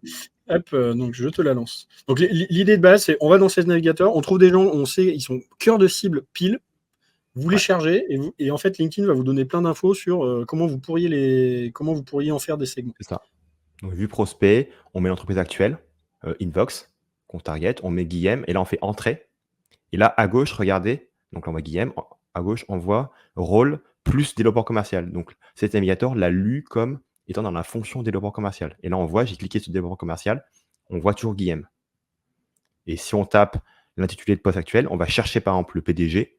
[SPEAKER 1] Hop, donc je te la lance. Donc l'idée de base, c'est on va dans ce navigateur, on trouve des gens, on sait, ils sont cœur de cible pile. Vous les chargez et en fait, LinkedIn va vous donner plein d'infos sur comment vous pourriez en faire des segments.
[SPEAKER 2] C'est ça. Donc, vue prospect, on met l'entreprise actuelle, Invox, qu'on target, on met Guillaume, et là, on fait entrée. Et là, à gauche, regardez, donc là, on voit Guillaume, à gauche, on voit rôle plus développeur commercial. Donc, cet navigateur l'a lu comme étant dans la fonction développeur commercial. Et là, on voit, j'ai cliqué sur développeur commercial, on voit toujours Guillaume. Et si on tape l'intitulé de poste actuel, on va chercher par exemple le PDG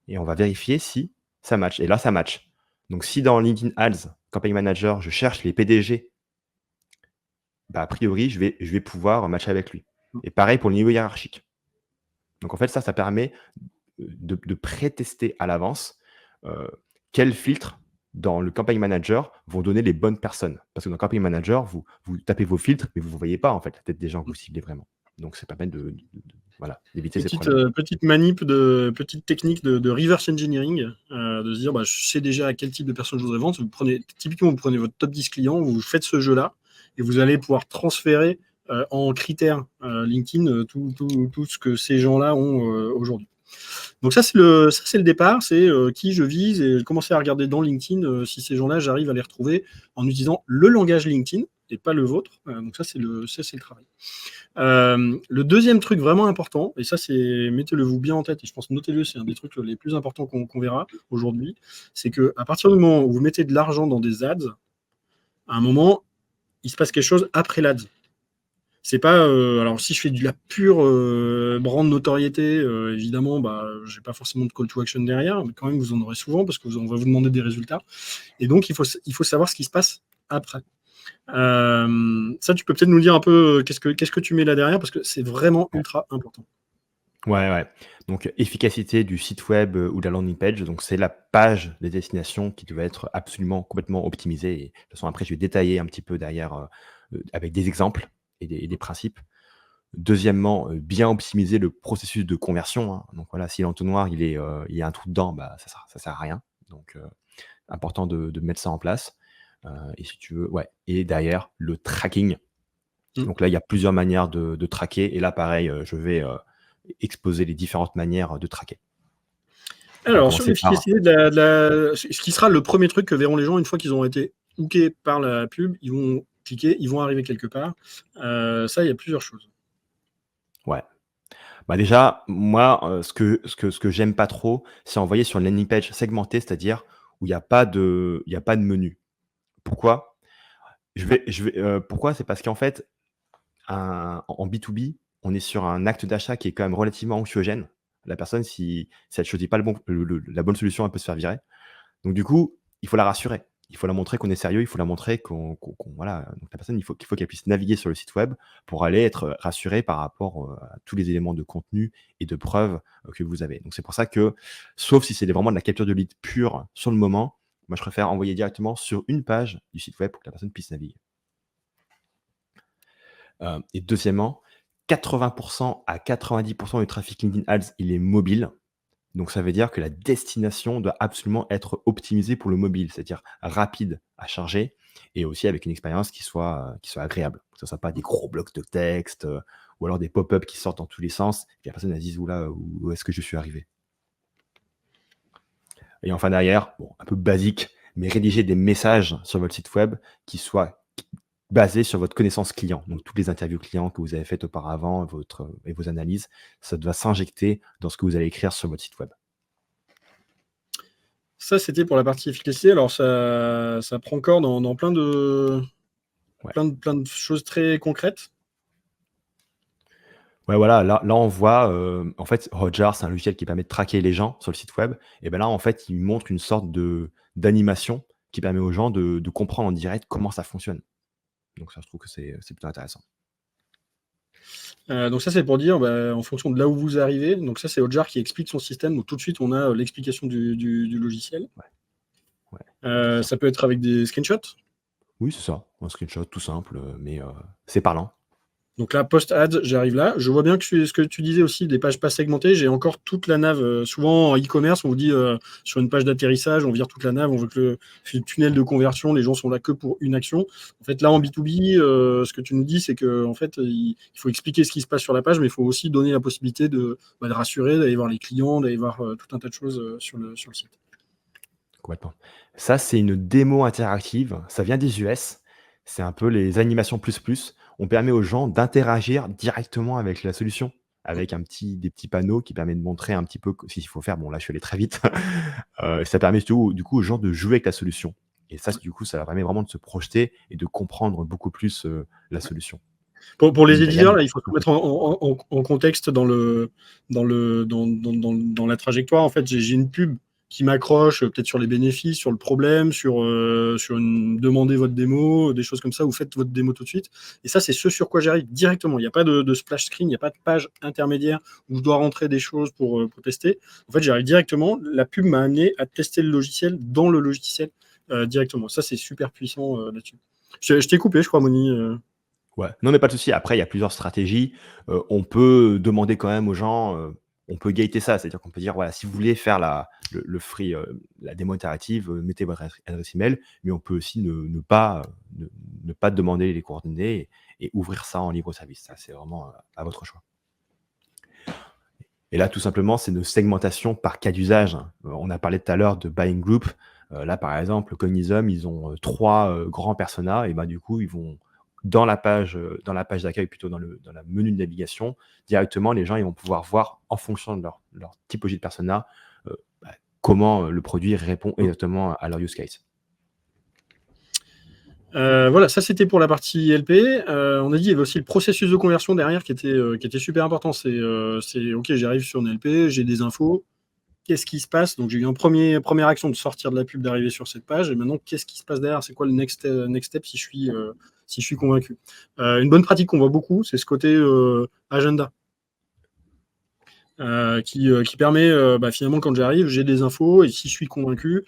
[SPEAKER 2] et on va vérifier si ça match. Et là, ça match. Donc, si dans LinkedIn Ads, Campaign Manager, je cherche les PDG, a priori, je vais pouvoir matcher avec lui. Et pareil pour le niveau hiérarchique. Donc, en fait, ça permet de pré-tester à l'avance quels filtres dans le Campaign Manager vont donner les bonnes personnes. Parce que dans le Campaign Manager, vous tapez vos filtres, mais vous ne voyez pas en fait la tête des gens que vous ciblez vraiment. Donc, ça permet d'éviter ces problèmes.
[SPEAKER 1] Petite technique de reverse engineering, de se dire je sais déjà à quel type de personne je voudrais vendre. Typiquement, vous prenez votre top 10 clients, vous faites ce jeu-là, et vous allez pouvoir transférer en critères LinkedIn tout ce que ces gens-là ont aujourd'hui. Donc ça c'est le départ, c'est qui je vise et commencer à regarder dans LinkedIn si ces gens-là j'arrive à les retrouver en utilisant le langage LinkedIn. et pas le vôtre. Donc ça, c'est le travail. Le deuxième truc vraiment important, et ça, c'est mettez-le vous bien en tête, et je pense notez-le, c'est un des trucs les plus importants qu'on verra aujourd'hui, c'est qu'à partir du moment où vous mettez de l'argent dans des ads, à un moment, il se passe quelque chose après l'ads. C'est pas alors si je fais de la pure brand notoriété, évidemment, j'ai pas forcément de call to action derrière, mais quand même vous en aurez souvent parce on va vous demander des résultats. Et donc il faut savoir ce qui se passe après. Ça, tu peux peut-être nous dire un peu qu'est-ce que tu mets là derrière parce que c'est vraiment ultra important.
[SPEAKER 2] Ouais. Donc, efficacité du site web ou de la landing page. Donc, c'est la page des destinations qui doit être absolument complètement optimisée. Et de toute façon, après, je vais détailler un petit peu derrière avec des exemples et des principes. Deuxièmement, bien optimiser le processus de conversion, hein. Donc voilà, si l'entonnoir il y a un trou dedans, ça sert à rien. Donc, important de mettre ça en place. Et si tu veux, et derrière, le tracking. Donc là, il y a plusieurs manières de traquer. Et là, pareil, je vais exposer les différentes manières de traquer.
[SPEAKER 1] Alors, sur l'efficacité ce qui sera le premier truc que verront les gens une fois qu'ils ont été hookés par la pub, ils vont cliquer, ils vont arriver quelque part. Ça, il y a plusieurs choses.
[SPEAKER 2] Ouais. Déjà, moi, ce que j'aime pas trop, c'est envoyer sur une landing page segmentée, c'est-à-dire où il y a pas de menu. Pourquoi? Pourquoi? C'est parce qu'en fait, en B2B, on est sur un acte d'achat qui est quand même relativement anxiogène. La personne, si elle choisit pas la bonne solution, elle peut se faire virer. Donc du coup, il faut la rassurer. Il faut la montrer qu'on est sérieux, il faut la montrer voilà. Donc la personne, il faut qu'elle puisse naviguer sur le site web pour aller être rassurée par rapport à tous les éléments de contenu et de preuves que vous avez. Donc c'est pour ça que, sauf si c'est vraiment de la capture de lead pure sur le moment, moi je préfère envoyer directement sur une page du site web pour que la personne puisse naviguer. Et deuxièmement, 80% à 90% du trafic LinkedIn Ads, il est mobile. Donc ça veut dire que la destination doit absolument être optimisée pour le mobile, c'est-à-dire rapide à charger et aussi avec une expérience qui soit agréable. Que ce ne soit pas des gros blocs de texte ou alors des pop-up qui sortent dans tous les sens et que la personne elle se dise oula, où est-ce que je suis arrivé? Et enfin derrière, un peu basique, mais rédiger des messages sur votre site web qui soient basés sur votre connaissance client. Donc toutes les interviews clients que vous avez faites auparavant et vos analyses, ça doit s'injecter dans ce que vous allez écrire sur votre site web.
[SPEAKER 1] Ça, c'était pour la partie efficacité. Alors, ça prend corps dans plein de choses très concrètes.
[SPEAKER 2] Ouais, voilà, là on voit, en fait, Hotjar, c'est un logiciel qui permet de traquer les gens sur le site web. Et là, en fait, il montre une sorte d'animation qui permet aux gens de comprendre en direct comment ça fonctionne. Donc ça, je trouve que c'est plutôt intéressant.
[SPEAKER 1] Donc ça, c'est pour dire, en fonction de là où vous arrivez. Donc ça, c'est Hotjar qui explique son système. Donc tout de suite, on a l'explication du logiciel.
[SPEAKER 2] Ouais.
[SPEAKER 1] Ça peut être avec des screenshots.
[SPEAKER 2] Oui, c'est ça. Un screenshot tout simple, mais c'est parlant.
[SPEAKER 1] Donc là, post-ads, j'arrive là. Je vois bien que ce que tu disais aussi, des pages pas segmentées. J'ai encore toute la nav. Souvent, en e-commerce, on vous dit sur une page d'atterrissage, on vire toute la nav, on veut que le tunnel de conversion, les gens sont là que pour une action. En fait, là, en B2B, ce que tu nous dis, c'est que en fait, il faut expliquer ce qui se passe sur la page, mais il faut aussi donner la possibilité de rassurer, d'aller voir les clients, d'aller voir tout un tas de choses sur le site.
[SPEAKER 2] Complètement. Ça, c'est une démo interactive. Ça vient des US. C'est un peu les animations plus. On permet aux gens d'interagir directement avec la solution, avec des petits panneaux qui permettent de montrer un petit peu ce qu'il faut faire. Bon, là, je suis allé très vite. Ça permet surtout, du coup, aux gens de jouer avec la solution. Et ça, du coup, ça leur permet vraiment de se projeter et de comprendre beaucoup plus la solution.
[SPEAKER 1] Pour les éditeurs, là, il faut se mettre en contexte dans la trajectoire. En fait, j'ai une pub qui m'accroche peut-être sur les bénéfices, sur le problème, sur demander votre démo, des choses comme ça, vous faites votre démo tout de suite. Et ça, c'est ce sur quoi j'arrive directement. Il n'y a pas de splash screen, il n'y a pas de page intermédiaire où je dois rentrer des choses pour tester. En fait, j'arrive directement. La pub m'a amené à tester le logiciel dans le logiciel directement. Ça, c'est super puissant là-dessus. Je t'ai coupé, je crois, Moni.
[SPEAKER 2] Ouais, non, mais pas de souci. Après, il y a plusieurs stratégies. On peut demander quand même aux gens, on peut gater ça. C'est-à-dire qu'on peut dire, voilà, si vous voulez faire le free, la démo interactive, mettez votre adresse email, mais on peut aussi ne pas demander les coordonnées et ouvrir ça en libre service. Ça, c'est vraiment à votre choix. Et là, tout simplement, c'est une segmentation par cas d'usage. On a parlé tout à l'heure de buying group. Là, par exemple, Cognism, ils ont 3 grands personas et du coup, ils vont dans la page d'accueil, plutôt dans la menu de navigation, directement, les gens ils vont pouvoir voir en fonction de leur typologie de persona comment le produit répond exactement à leur use case.
[SPEAKER 1] Voilà, ça c'était pour la partie LP. On a dit il y avait aussi le processus de conversion derrière qui était super important. C'est OK, j'arrive sur une LP, j'ai des infos. Qu'est-ce qui se passe? Donc j'ai eu une première action de sortir de la pub, d'arriver sur cette page. Et maintenant, qu'est-ce qui se passe derrière? C'est quoi le next step si je suis convaincu? Une bonne pratique qu'on voit beaucoup, c'est ce côté agenda. Qui permet, finalement, quand j'arrive, j'ai des infos et si je suis convaincu,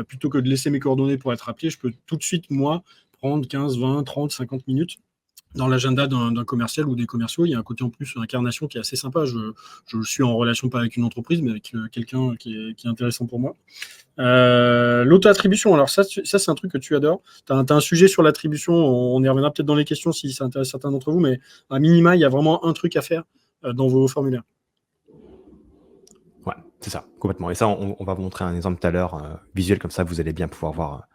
[SPEAKER 1] plutôt que de laisser mes coordonnées pour être appelé, je peux tout de suite, moi, prendre 15, 20, 30, 50 minutes dans l'agenda d'un commercial ou des commerciaux. Il y a un côté en plus incarnation qui est assez sympa. Je suis en relation pas avec une entreprise, mais avec quelqu'un qui est intéressant pour moi. L'auto-attribution, alors ça c'est un truc que tu adores. Tu as un sujet sur l'attribution, on y reviendra peut-être dans les questions si ça intéresse certains d'entre vous, mais à minima, il y a vraiment un truc à faire dans vos formulaires.
[SPEAKER 2] Ouais, c'est ça, complètement. Et ça, on va vous montrer un exemple tout à l'heure, visuel, comme ça, vous allez bien pouvoir voir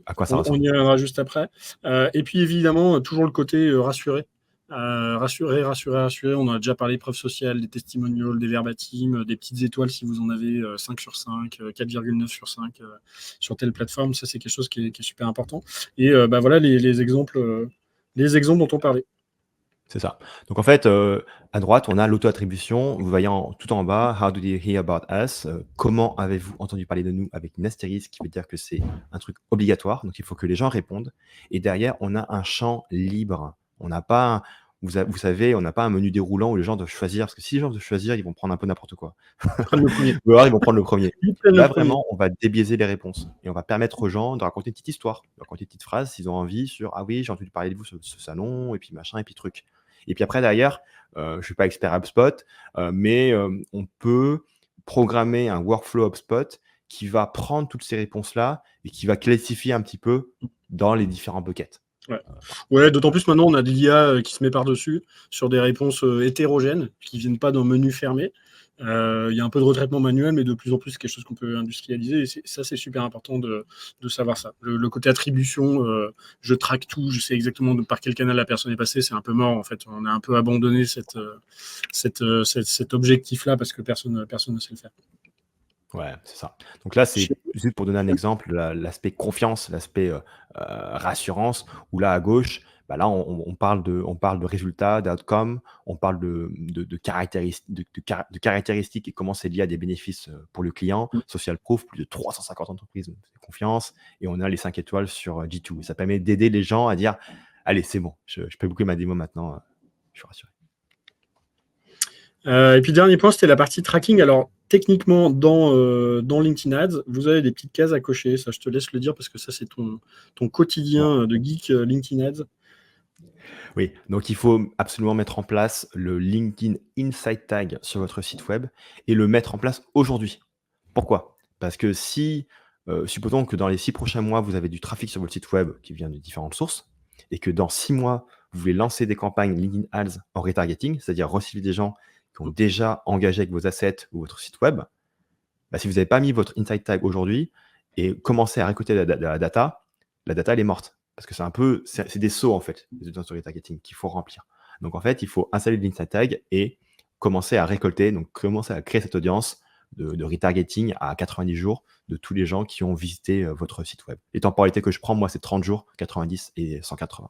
[SPEAKER 2] à quoi ça
[SPEAKER 1] On
[SPEAKER 2] ressemble.
[SPEAKER 1] y reviendra juste après. Et puis évidemment, toujours le côté rassurer. Rassurer. On en a déjà parlé, preuves sociales, des testimonials, des verbatim, des petites étoiles si vous en avez 5 sur 5, 4,9 sur 5 sur telle plateforme. Ça, c'est quelque chose qui est super important. Et voilà les exemples dont on parlait.
[SPEAKER 2] C'est ça. Donc en fait, à droite, on a l'auto-attribution. Vous voyez tout en bas, How did you hear about us? Comment avez-vous entendu parler de nous? Avec une astérisque qui veut dire que c'est un truc obligatoire. Donc il faut que les gens répondent. Et derrière, on a un champ libre. On n'a pas, vous savez, on n'a pas un menu déroulant où les gens doivent choisir. Parce que si les gens doivent choisir, ils vont prendre un peu n'importe quoi.
[SPEAKER 1] Prendre le premier.
[SPEAKER 2] Ou alors ils vont prendre le premier.
[SPEAKER 1] Ils prennent
[SPEAKER 2] Là,
[SPEAKER 1] le premier.
[SPEAKER 2] vraiment, on va débiaiser les réponses. Et on va permettre aux gens de raconter une petite histoire, de raconter une petite phrase s'ils ont envie sur ah oui, j'ai entendu parler de vous sur ce salon, et puis machin, et puis truc. Et puis après, derrière, je ne suis pas expert HubSpot, mais on peut programmer un workflow HubSpot qui va prendre toutes ces réponses-là et qui va classifier un petit peu dans les différents buckets.
[SPEAKER 1] Ouais, d'autant plus maintenant, on a de l'IA qui se met par-dessus sur des réponses hétérogènes qui ne viennent pas d'un menu fermé. Il y a un peu de retraitement manuel, mais de plus en plus, c'est quelque chose qu'on peut industrialiser. Et ça, c'est super important de savoir ça. Le côté attribution, je traque tout, je sais exactement par quel canal la personne est passée. C'est un peu mort, en fait. On a un peu abandonné cet objectif-là parce que personne ne sait le faire.
[SPEAKER 2] Ouais, c'est ça. Donc là, c'est juste pour donner un exemple, l'aspect confiance, l'aspect rassurance, où là, à gauche, là, on parle de résultats, d'outcomes, on parle de caractéristiques et comment c'est lié à des bénéfices pour le client. Social Proof, plus de 350 entreprises, donc c'est confiance. Et on a les 5 étoiles sur G2. Et ça permet d'aider les gens à dire, allez, c'est bon, je peux booker ma démo maintenant, je suis rassuré.
[SPEAKER 1] Et puis dernier point, c'était la partie tracking. Alors techniquement, dans LinkedIn Ads, vous avez des petites cases à cocher. Ça, je te laisse le dire parce que ça, c'est ton quotidien de geek LinkedIn Ads.
[SPEAKER 2] Oui, donc il faut absolument mettre en place le LinkedIn Insight Tag sur votre site web et le mettre en place aujourd'hui. Pourquoi? Parce que supposons que dans les 6 prochains mois, vous avez du trafic sur votre site web qui vient de différentes sources et que dans 6 mois, vous voulez lancer des campagnes LinkedIn Ads en retargeting, c'est-à-dire recibler des gens qui ont déjà engagé avec vos assets ou votre site web, si vous n'avez pas mis votre Insight Tag aujourd'hui et commencé à récolter la data, elle est morte. Parce que c'est des sauts en fait, les audiences de retargeting qu'il faut remplir. Donc en fait, il faut installer l'Insight Tag et commencer à récolter, donc commencer à créer cette audience de retargeting à 90 jours de tous les gens qui ont visité votre site web. Les temporalités que je prends, moi, c'est 30 jours, 90 et 180.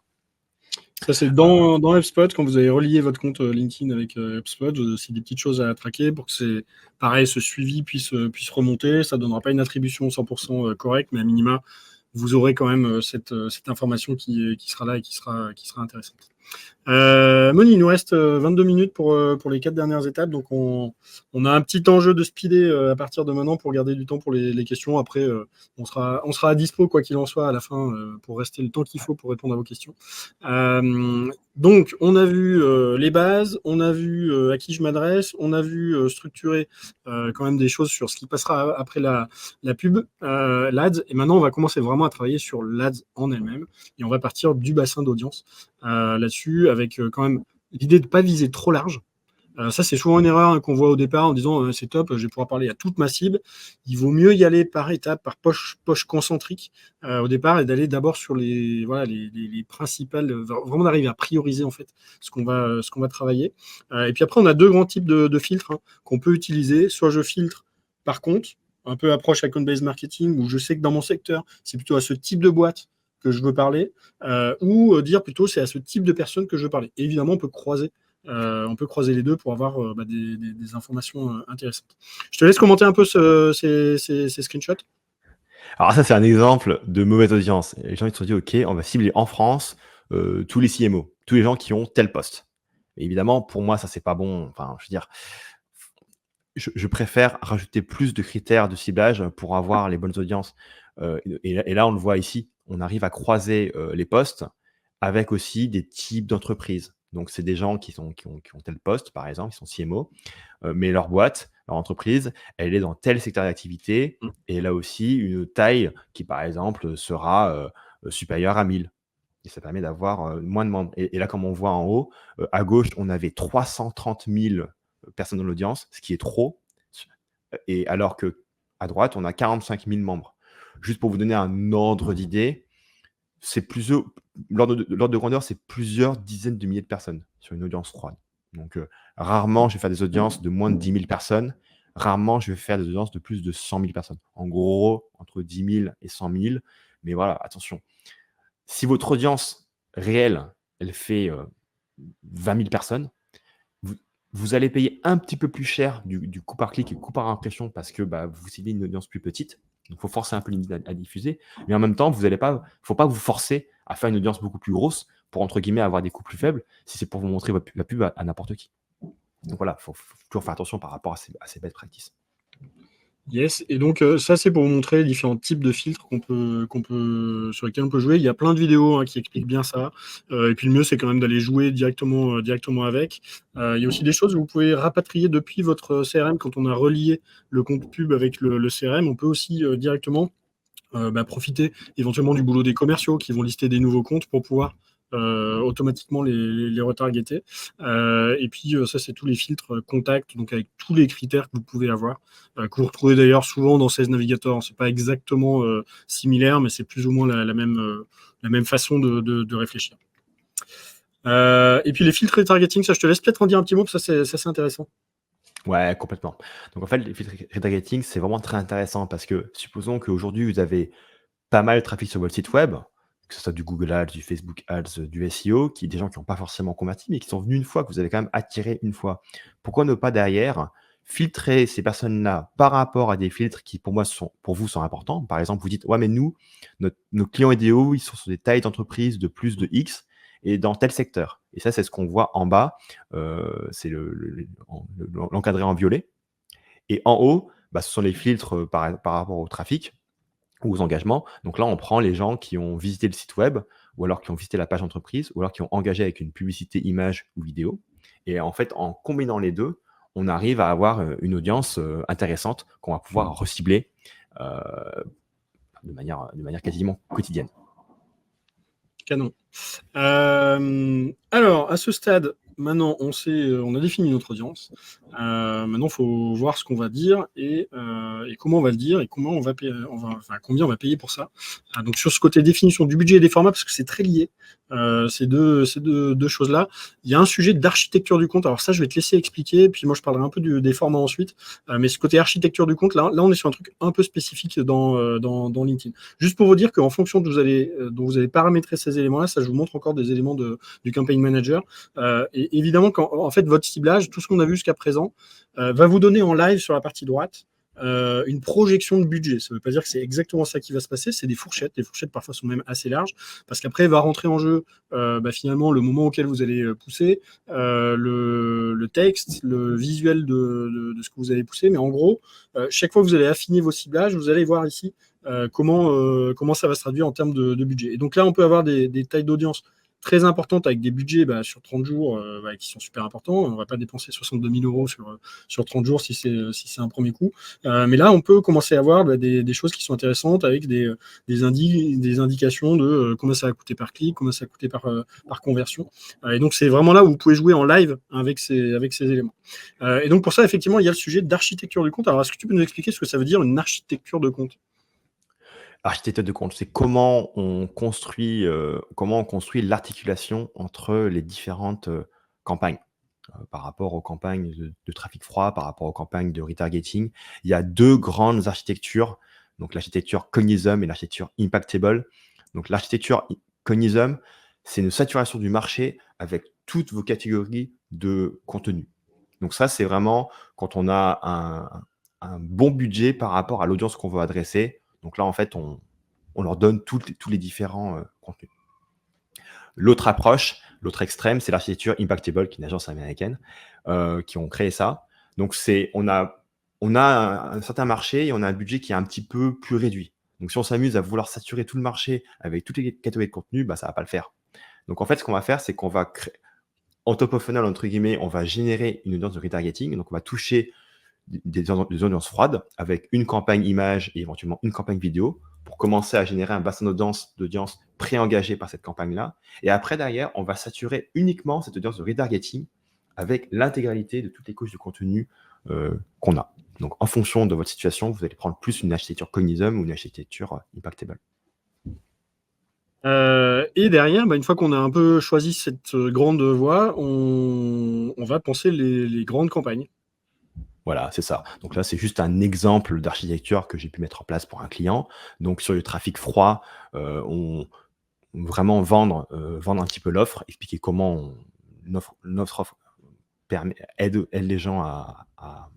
[SPEAKER 1] Ça, c'est dans HubSpot, quand vous avez relié votre compte LinkedIn avec HubSpot, c'est des petites choses à traquer pour que ce suivi puisse remonter. Ça ne donnera pas une attribution 100% correcte, mais à minima, vous aurez quand même cette information qui sera là et qui sera intéressante. Moni, il nous reste 22 minutes pour les 4 dernières étapes, donc on a un petit enjeu de speeder à partir de maintenant pour garder du temps pour les questions. Après, on sera à dispo quoi qu'il en soit à la fin pour rester le temps qu'il faut pour répondre à vos questions. Donc, on a vu les bases, on a vu à qui je m'adresse, on a vu structurer quand même des choses sur ce qui passera après la pub, l'ADS, et maintenant on va commencer vraiment à travailler sur l'ADS en elle-même, et on va partir du bassin d'audience là-dessus, avec quand même l'idée de ne pas viser trop large, Ça, c'est souvent une erreur hein, qu'on voit au départ en disant c'est top, je vais pouvoir parler à toute ma cible. Il vaut mieux y aller par étapes, par poche concentrique au départ et d'aller d'abord sur les principales, vraiment d'arriver à prioriser en fait ce qu'on va travailler. Et puis après, on a deux grands types de filtres hein, qu'on peut utiliser. Soit je filtre par compte, un peu approche account-based marketing, où je sais que dans mon secteur, c'est plutôt à ce type de boîte que je veux parler, ou dire plutôt c'est à ce type de personne que je veux parler. Et évidemment, on peut croiser les deux pour avoir des informations intéressantes. Je te laisse commenter un peu ces screenshots.
[SPEAKER 2] Alors ça, c'est un exemple de mauvaise audience. Les gens ils se sont dit, OK, on va cibler en France tous les CMO, tous les gens qui ont tel poste. Et évidemment, pour moi, ça, c'est pas bon. Enfin, je veux dire, je préfère rajouter plus de critères de ciblage pour avoir les bonnes audiences. Et là, on le voit ici, on arrive à croiser les postes avec aussi des types d'entreprises. Donc, c'est des gens qui ont tel poste, par exemple, ils sont CMO, mais leur boîte, leur entreprise, elle est dans tel secteur d'activité et elle a aussi une taille qui, par exemple, sera supérieure à 1000. Et ça permet d'avoir moins de membres. Et là, comme on voit en haut, à gauche, on avait 330 000 personnes dans l'audience, ce qui est trop. Et alors qu'à droite, on a 45 000 membres. Juste pour vous donner un ordre d'idée, c'est l'ordre de grandeur, c'est plusieurs dizaines de milliers de personnes sur une audience froide. Donc, rarement, je vais faire des audiences de moins de 10 000 personnes. Rarement, je vais faire des audiences de plus de 100 000 personnes. En gros, entre 10 000 et 100 000. Mais voilà, attention. Si votre audience réelle, elle fait 20 000 personnes, vous allez payer un petit peu plus cher du coût par clic et coût par impression parce que vous ciblez une audience plus petite. Donc, il faut forcer un peu LinkedIn à diffuser. Mais en même temps, il ne faut pas vous forcer à faire une audience beaucoup plus grosse pour, entre guillemets, avoir des coûts plus faibles si c'est pour vous montrer la pub à n'importe qui. Donc voilà, il faut toujours faire attention par rapport à ces best practices.
[SPEAKER 1] Yes, et donc ça c'est pour vous montrer les différents types de filtres sur lesquels on peut jouer. Il y a plein de vidéos hein, qui expliquent bien ça. Et puis le mieux c'est quand même d'aller jouer directement avec. Il y a aussi des choses que vous pouvez rapatrier depuis votre CRM quand on a relié le compte pub avec le CRM. On peut aussi directement profiter éventuellement du boulot des commerciaux qui vont lister des nouveaux comptes pour pouvoir automatiquement les retargeter. Et puis ça, c'est tous les filtres contact, donc avec tous les critères que vous pouvez avoir, que vous retrouvez d'ailleurs souvent dans Sales Navigator. C'est pas exactement similaire, mais c'est plus ou moins la même façon de réfléchir. Et puis les filtres retargeting, ça, je te laisse peut-être en dire un petit mot, parce que ça c'est intéressant.
[SPEAKER 2] Ouais, complètement. Donc en fait, les filtres retargeting, c'est vraiment très intéressant parce que supposons qu'aujourd'hui, vous avez pas mal de trafic sur votre site web, que ce soit du Google Ads, du Facebook Ads, du SEO, des gens qui n'ont pas forcément converti, mais qui sont venus une fois, que vous avez quand même attiré une fois. Pourquoi ne pas derrière filtrer ces personnes-là par rapport à des filtres qui, pour vous, sont importants? Par exemple, vous dites, ouais, mais nous, nos clients idéaux, ils sont sur des tailles d'entreprise de plus de X et dans tel secteur. Et ça, c'est ce qu'on voit en bas. C'est l'encadré en violet. Et en haut, ce sont les filtres par rapport au trafic ou aux engagements. Donc là, on prend les gens qui ont visité le site web ou alors qui ont visité la page entreprise ou alors qui ont engagé avec une publicité image ou vidéo. Et en fait, en combinant les deux, on arrive à avoir une audience intéressante qu'on va pouvoir recibler de manière quasiment quotidienne.
[SPEAKER 1] Canon. Alors, à ce stade, maintenant, on a défini notre audience. Maintenant, il faut voir ce qu'on va dire et comment on va le dire et comment on va payer, combien on va payer pour ça. Donc, sur ce côté définition du budget et des formats, parce que c'est très lié, ces deux choses-là. Il y a un sujet d'architecture du compte. Alors ça, je vais te laisser expliquer, puis moi, je parlerai un peu des formats ensuite. Mais ce côté architecture du compte, là, on est sur un truc un peu spécifique dans LinkedIn. Juste pour vous dire qu'en fonction dont vous allez paramétrer ces éléments-là, ça, je vous montre encore des éléments du Campaign Manager. Et évidemment, en fait, votre ciblage, tout ce qu'on a vu jusqu'à présent, va vous donner en live sur la partie droite une projection de budget. Ça ne veut pas dire que c'est exactement ça qui va se passer, c'est des fourchettes. Les fourchettes parfois sont même assez larges, parce qu'après va rentrer en jeu finalement le moment auquel vous allez pousser, le texte, le visuel de ce que vous allez pousser. Mais en gros, chaque fois que vous allez affiner vos ciblages, vous allez voir ici comment ça va se traduire en termes de budget. Et donc là, on peut avoir des tailles d'audience très importantes avec des budgets sur 30 jours qui sont super importants. On ne va pas dépenser 62 000 euros sur 30 jours si c'est un premier coup. Mais là, on peut commencer à avoir des choses qui sont intéressantes avec des indications de combien ça va coûter par clic, combien ça va coûter par conversion. Et donc, c'est vraiment là où vous pouvez jouer en live avec ces éléments. Et donc, pour ça, effectivement, il y a le sujet d'architecture du compte. Alors, est-ce que tu peux nous expliquer ce que ça veut dire une architecture de compte?
[SPEAKER 2] Architecture de compte, c'est comment on construit l'articulation entre les différentes, campagnes, par rapport aux campagnes de trafic froid, par rapport aux campagnes de retargeting. Il y a 2 grandes architectures, donc l'architecture Cognism et l'architecture Impactable. Donc l'architecture Cognism, c'est une saturation du marché avec toutes vos catégories de contenu. Donc ça, c'est vraiment quand on a un bon budget par rapport à l'audience qu'on veut adresser. Donc là, en fait, on leur donne tous les différents contenus. L'autre approche, l'autre extrême, c'est l'architecture Impactable, qui est une agence américaine, qui ont créé ça. Donc on a un certain marché et on a un budget qui est un petit peu plus réduit. Donc si on s'amuse à vouloir saturer tout le marché avec toutes les catégories de contenu, ça va pas le faire. Donc en fait, ce qu'on va faire, c'est qu'on va créer, en top of funnel, entre guillemets, on va générer une audience de retargeting. Donc on va toucher des audiences froides avec une campagne image et éventuellement une campagne vidéo pour commencer à générer un bassin d'audience pré-engagé par cette campagne-là. Et après, derrière, on va saturer uniquement cette audience de retargeting avec l'intégralité de toutes les couches de contenu qu'on a. Donc, en fonction de votre situation, vous allez prendre plus une architecture Cognism ou une architecture Impactable.
[SPEAKER 1] Et derrière, une fois qu'on a un peu choisi cette grande voie, on va penser les grandes campagnes.
[SPEAKER 2] Voilà, c'est ça. Donc là, c'est juste un exemple d'architecture que j'ai pu mettre en place pour un client. Donc sur le trafic froid, on vraiment vendre un petit peu l'offre, expliquer comment notre offre aide les gens à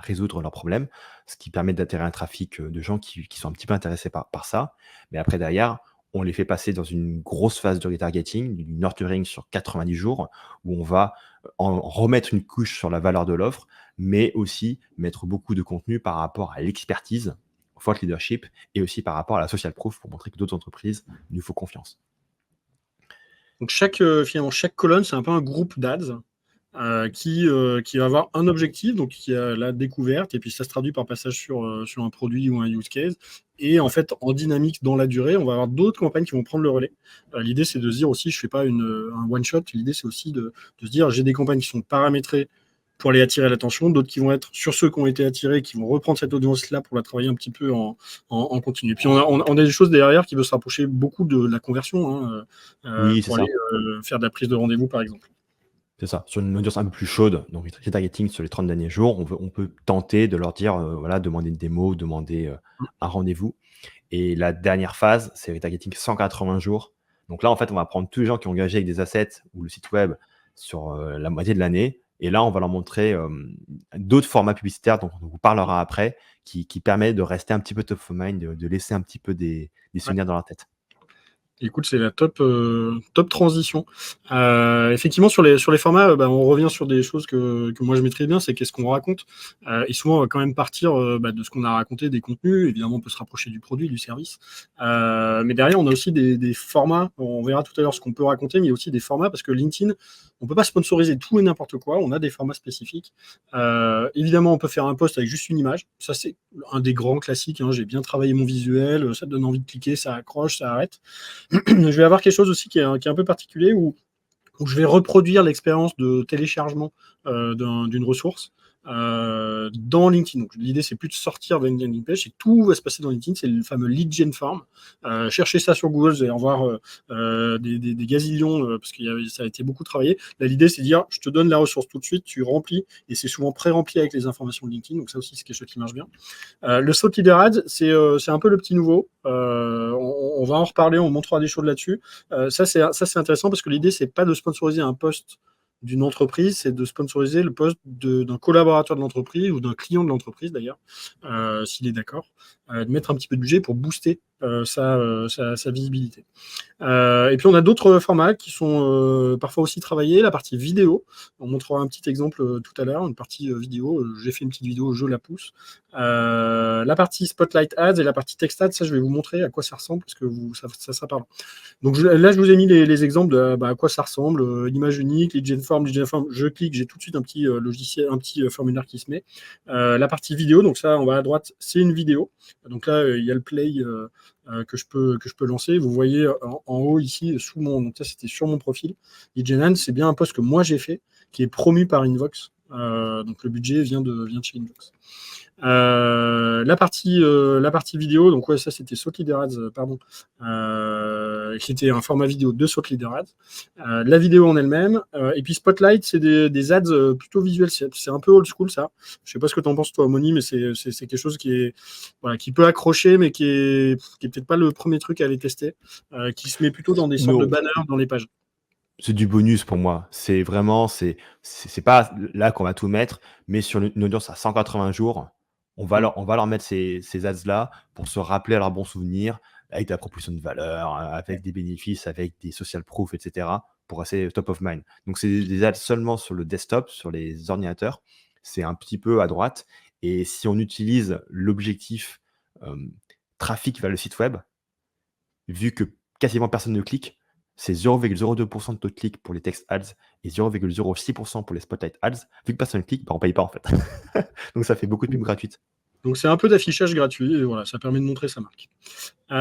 [SPEAKER 2] résoudre leurs problèmes, ce qui permet d'attirer un trafic de gens qui sont un petit peu intéressés par ça. Mais après, derrière, on les fait passer dans une grosse phase de retargeting, du nurturing sur 90 jours, où on va en remettre une couche sur la valeur de l'offre, mais aussi mettre beaucoup de contenu par rapport à l'expertise, au thought leadership, et aussi par rapport à la social proof pour montrer que d'autres entreprises nous font confiance.
[SPEAKER 1] Donc finalement, chaque colonne, c'est un peu un groupe d'ads qui va avoir un objectif, donc qui a la découverte, et puis ça se traduit par passage sur un produit ou un use case. Et en fait, en dynamique dans la durée, on va avoir d'autres campagnes qui vont prendre le relais. L'idée, c'est de se dire aussi, je ne fais pas un one-shot, l'idée, c'est aussi de se dire, j'ai des campagnes qui sont paramétrées pour aller attirer l'attention, d'autres qui vont être sur ceux qui ont été attirés, qui vont reprendre cette audience-là pour la travailler un petit peu en continu. Puis on a des choses derrière qui veulent se rapprocher beaucoup de la conversion,
[SPEAKER 2] Oui,
[SPEAKER 1] pour
[SPEAKER 2] c'est
[SPEAKER 1] aller
[SPEAKER 2] ça.
[SPEAKER 1] faire de la prise de rendez-vous, par exemple.
[SPEAKER 2] C'est ça. Sur une audience un peu plus chaude, donc retargeting sur les 30 derniers jours, on peut tenter de leur dire, voilà, demander une démo, demander un rendez-vous. Et la dernière phase, c'est retargeting 180 jours. Donc là, en fait, on va prendre tous les gens qui ont engagé avec des assets ou le site web sur la moitié de l'année. Et là, on va leur montrer d'autres formats publicitaires dont on vous parlera après, qui permettent de rester un petit peu top of mind, de laisser un petit peu des souvenirs dans leur tête.
[SPEAKER 1] Écoute, c'est la top transition. Effectivement, sur les formats, on revient sur des choses que moi je maîtrise bien, c'est qu'est-ce qu'on raconte. Et souvent, on va quand même partir de ce qu'on a raconté, des contenus. Évidemment, on peut se rapprocher du produit, du service. Mais derrière, on a aussi des formats. On verra tout à l'heure ce qu'on peut raconter, mais il y a aussi des formats parce que LinkedIn, on ne peut pas sponsoriser tout et n'importe quoi. On a des formats spécifiques. Évidemment, on peut faire un post avec juste une image. Ça, c'est un des grands classiques. J'ai bien travaillé mon visuel, ça te donne envie de cliquer, ça accroche, ça arrête. Je vais avoir quelque chose aussi qui est un peu particulier où je vais reproduire l'expérience de téléchargement d'une ressource dans LinkedIn. Donc, l'idée, c'est plus de sortir d'une landing page, c'est que tout va se passer dans LinkedIn, c'est le fameux lead gen form. Cherchez ça sur Google, vous allez en voir des gazillions, parce que ça a été beaucoup travaillé. Là, l'idée, c'est de dire, je te donne la ressource tout de suite, tu remplis, et c'est souvent pré-rempli avec les informations de LinkedIn, donc ça aussi, c'est quelque chose qui marche bien. Le thought leader ads, c'est un peu le petit nouveau. On va en reparler, on montrera des choses là-dessus. Ça, c'est intéressant parce que l'idée, c'est pas de sponsoriser un post d'une entreprise, c'est de sponsoriser le poste d'un collaborateur de l'entreprise ou d'un client de l'entreprise d'ailleurs, s'il est d'accord, de mettre un petit peu de budget pour booster sa visibilité. Et puis on a d'autres formats qui sont parfois aussi travaillés, la partie vidéo. On montrera un petit exemple tout à l'heure, une partie vidéo. J'ai fait une petite vidéo, je la pousse. La partie Spotlight Ads et la partie Text Ads, ça je vais vous montrer à quoi ça ressemble parce que ça parle. Donc là je vous ai mis les exemples de à quoi ça ressemble, image unique, lead gen form, je clique, j'ai tout de suite un petit logiciel, un petit formulaire qui se met. La partie vidéo, donc ça on va à droite, c'est une vidéo. Donc là il y a le play que je peux lancer. Vous voyez en haut ici, donc ça c'était sur mon profil. Lead Gen Ads, c'est bien un post que moi j'ai fait, qui est promu par Invox. Donc le budget vient de chez Invox. La partie vidéo, donc ouais, ça c'était Thought Leader Ads, pardon, qui était un format vidéo de Thought Leader Ads. La vidéo en elle-même, et puis Spotlight, c'est des ads plutôt visuels, c'est un peu old school ça. Je sais pas ce que tu en penses toi, Moni, mais c'est quelque chose qui peut accrocher, mais qui est peut-être pas le premier truc à aller tester, qui se met plutôt dans des sortes de banners dans les pages.
[SPEAKER 2] C'est du bonus pour moi. C'est vraiment, c'est pas là qu'on va tout mettre, mais sur une audience à 180 jours, on va leur mettre ces ads-là pour se rappeler à leurs bons souvenirs, avec de la proposition de valeur, avec des bénéfices, avec des social proof, etc., pour rester top of mind. Donc, c'est des ads seulement sur le desktop, sur les ordinateurs. C'est un petit peu à droite. Et si on utilise l'objectif trafic vers le site web, vu que quasiment personne ne clique, c'est 0,02% de taux de clic pour les text ads et 0,06% pour les spotlight ads. Vu que personne ne clique, on ne paye pas en fait. Donc ça fait beaucoup de pubs gratuites.
[SPEAKER 1] Donc c'est un peu d'affichage gratuit, et voilà, ça permet de montrer sa marque. On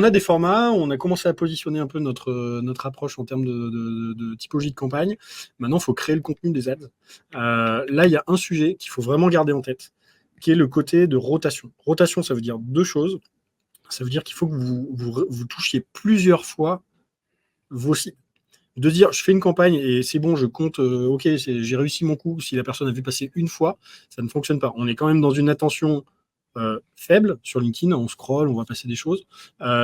[SPEAKER 1] a des formats, on a commencé à positionner un peu notre approche en termes de typologie de campagne. Maintenant, il faut créer le contenu des ads. Là, il y a un sujet qu'il faut vraiment garder en tête, qui est le côté de rotation. Rotation, ça veut dire deux choses. Ça veut dire qu'il faut que vous touchiez plusieurs fois vos cibles. De dire, je fais une campagne et c'est bon, je compte, ok, j'ai réussi mon coup. Si la personne a vu passer une fois, ça ne fonctionne pas. On est quand même dans une attention faible sur LinkedIn, on scrolle, on va passer des choses.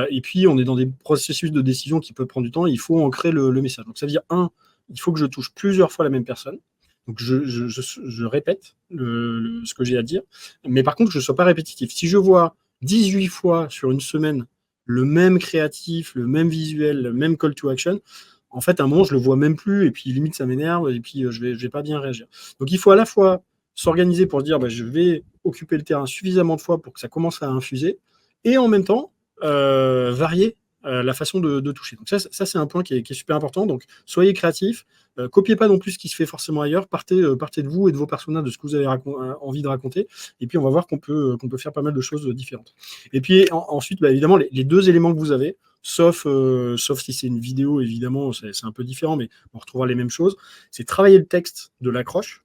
[SPEAKER 1] Et puis, on est dans des processus de décision qui peuvent prendre du temps. Et il faut ancrer le message. Donc, ça veut dire, il faut que je touche plusieurs fois la même personne. Donc, je répète ce que j'ai à dire. Mais par contre, je ne sois pas répétitif. Si je vois 18 fois sur une semaine le même créatif, le même visuel, le même call to action, en fait, à un moment, je le vois même plus, et puis limite, ça m'énerve, et puis je vais pas bien réagir. Donc, il faut à la fois s'organiser pour se dire, je vais occuper le terrain suffisamment de fois pour que ça commence à infuser, et en même temps, varier la façon de toucher. Donc ça c'est un point qui est super important. Donc, soyez créatifs, copiez pas non plus ce qui se fait forcément ailleurs, partez de vous et de vos personnages, de ce que vous avez envie de raconter, et puis on va voir qu'on peut faire pas mal de choses différentes. Et puis ensuite, évidemment, les deux éléments que vous avez, sauf si c'est une vidéo, évidemment, c'est un peu différent, mais on retrouvera les mêmes choses. C'est travailler le texte de l'accroche.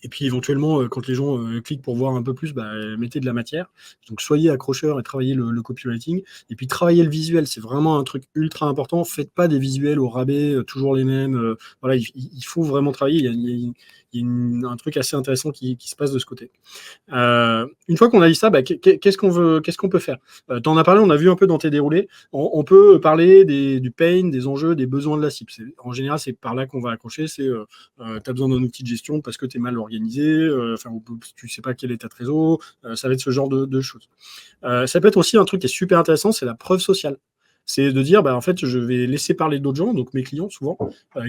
[SPEAKER 1] Et puis éventuellement, quand les gens cliquent pour voir un peu plus, mettez de la matière. Donc soyez accrocheurs et travaillez le copywriting. Et puis travaillez le visuel, c'est vraiment un truc ultra important. Faites pas des visuels au rabais, toujours les mêmes. Voilà, il faut vraiment travailler. Il y a un truc assez intéressant qui se passe de ce côté. Une fois qu'on a dit ça, qu'est-ce qu'on peut faire? Tu en as parlé, on a vu un peu dans tes déroulés. On peut parler du pain, des enjeux, des besoins de la cible. En général, c'est par là qu'on va accrocher. C'est tu as besoin d'un outil de gestion parce que tu es mal organisé, tu sais pas quel est ta trésor, ça va être ce genre de choses. Ça peut être aussi un truc qui est super intéressant, c'est la preuve sociale. C'est de dire, en fait, je vais laisser parler d'autres gens, donc mes clients souvent,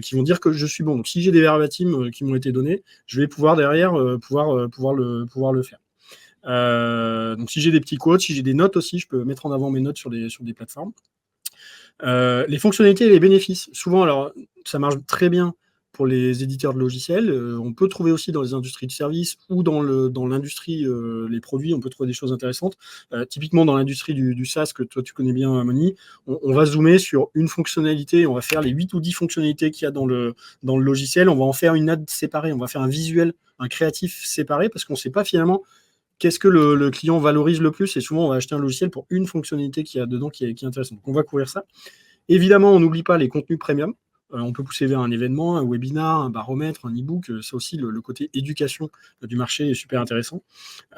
[SPEAKER 1] qui vont dire que je suis bon. Donc si j'ai des verbatims qui m'ont été donnés, je vais pouvoir derrière pouvoir le faire. Donc si j'ai des petits quotes, si j'ai des notes aussi, je peux mettre en avant mes notes sur des plateformes. Les fonctionnalités et les bénéfices. Souvent, alors, ça marche très bien pour les éditeurs de logiciels. On peut trouver aussi dans les industries de services ou dans l'industrie, les produits, on peut trouver des choses intéressantes. Typiquement, dans l'industrie du SaaS, que toi, tu connais bien, Moni, on va zoomer sur une fonctionnalité, on va faire les 8 ou 10 fonctionnalités qu'il y a dans le logiciel, on va en faire une ad séparée, on va faire un visuel, un créatif séparé, parce qu'on ne sait pas finalement qu'est-ce que le client valorise le plus, et souvent on va acheter un logiciel pour une fonctionnalité qu'il y a dedans qui est intéressante. Donc on va couvrir ça. Évidemment, on n'oublie pas les contenus premium. On peut pousser vers un événement, un webinar, un baromètre, un e-book. Ça aussi, le côté éducation du marché est super intéressant.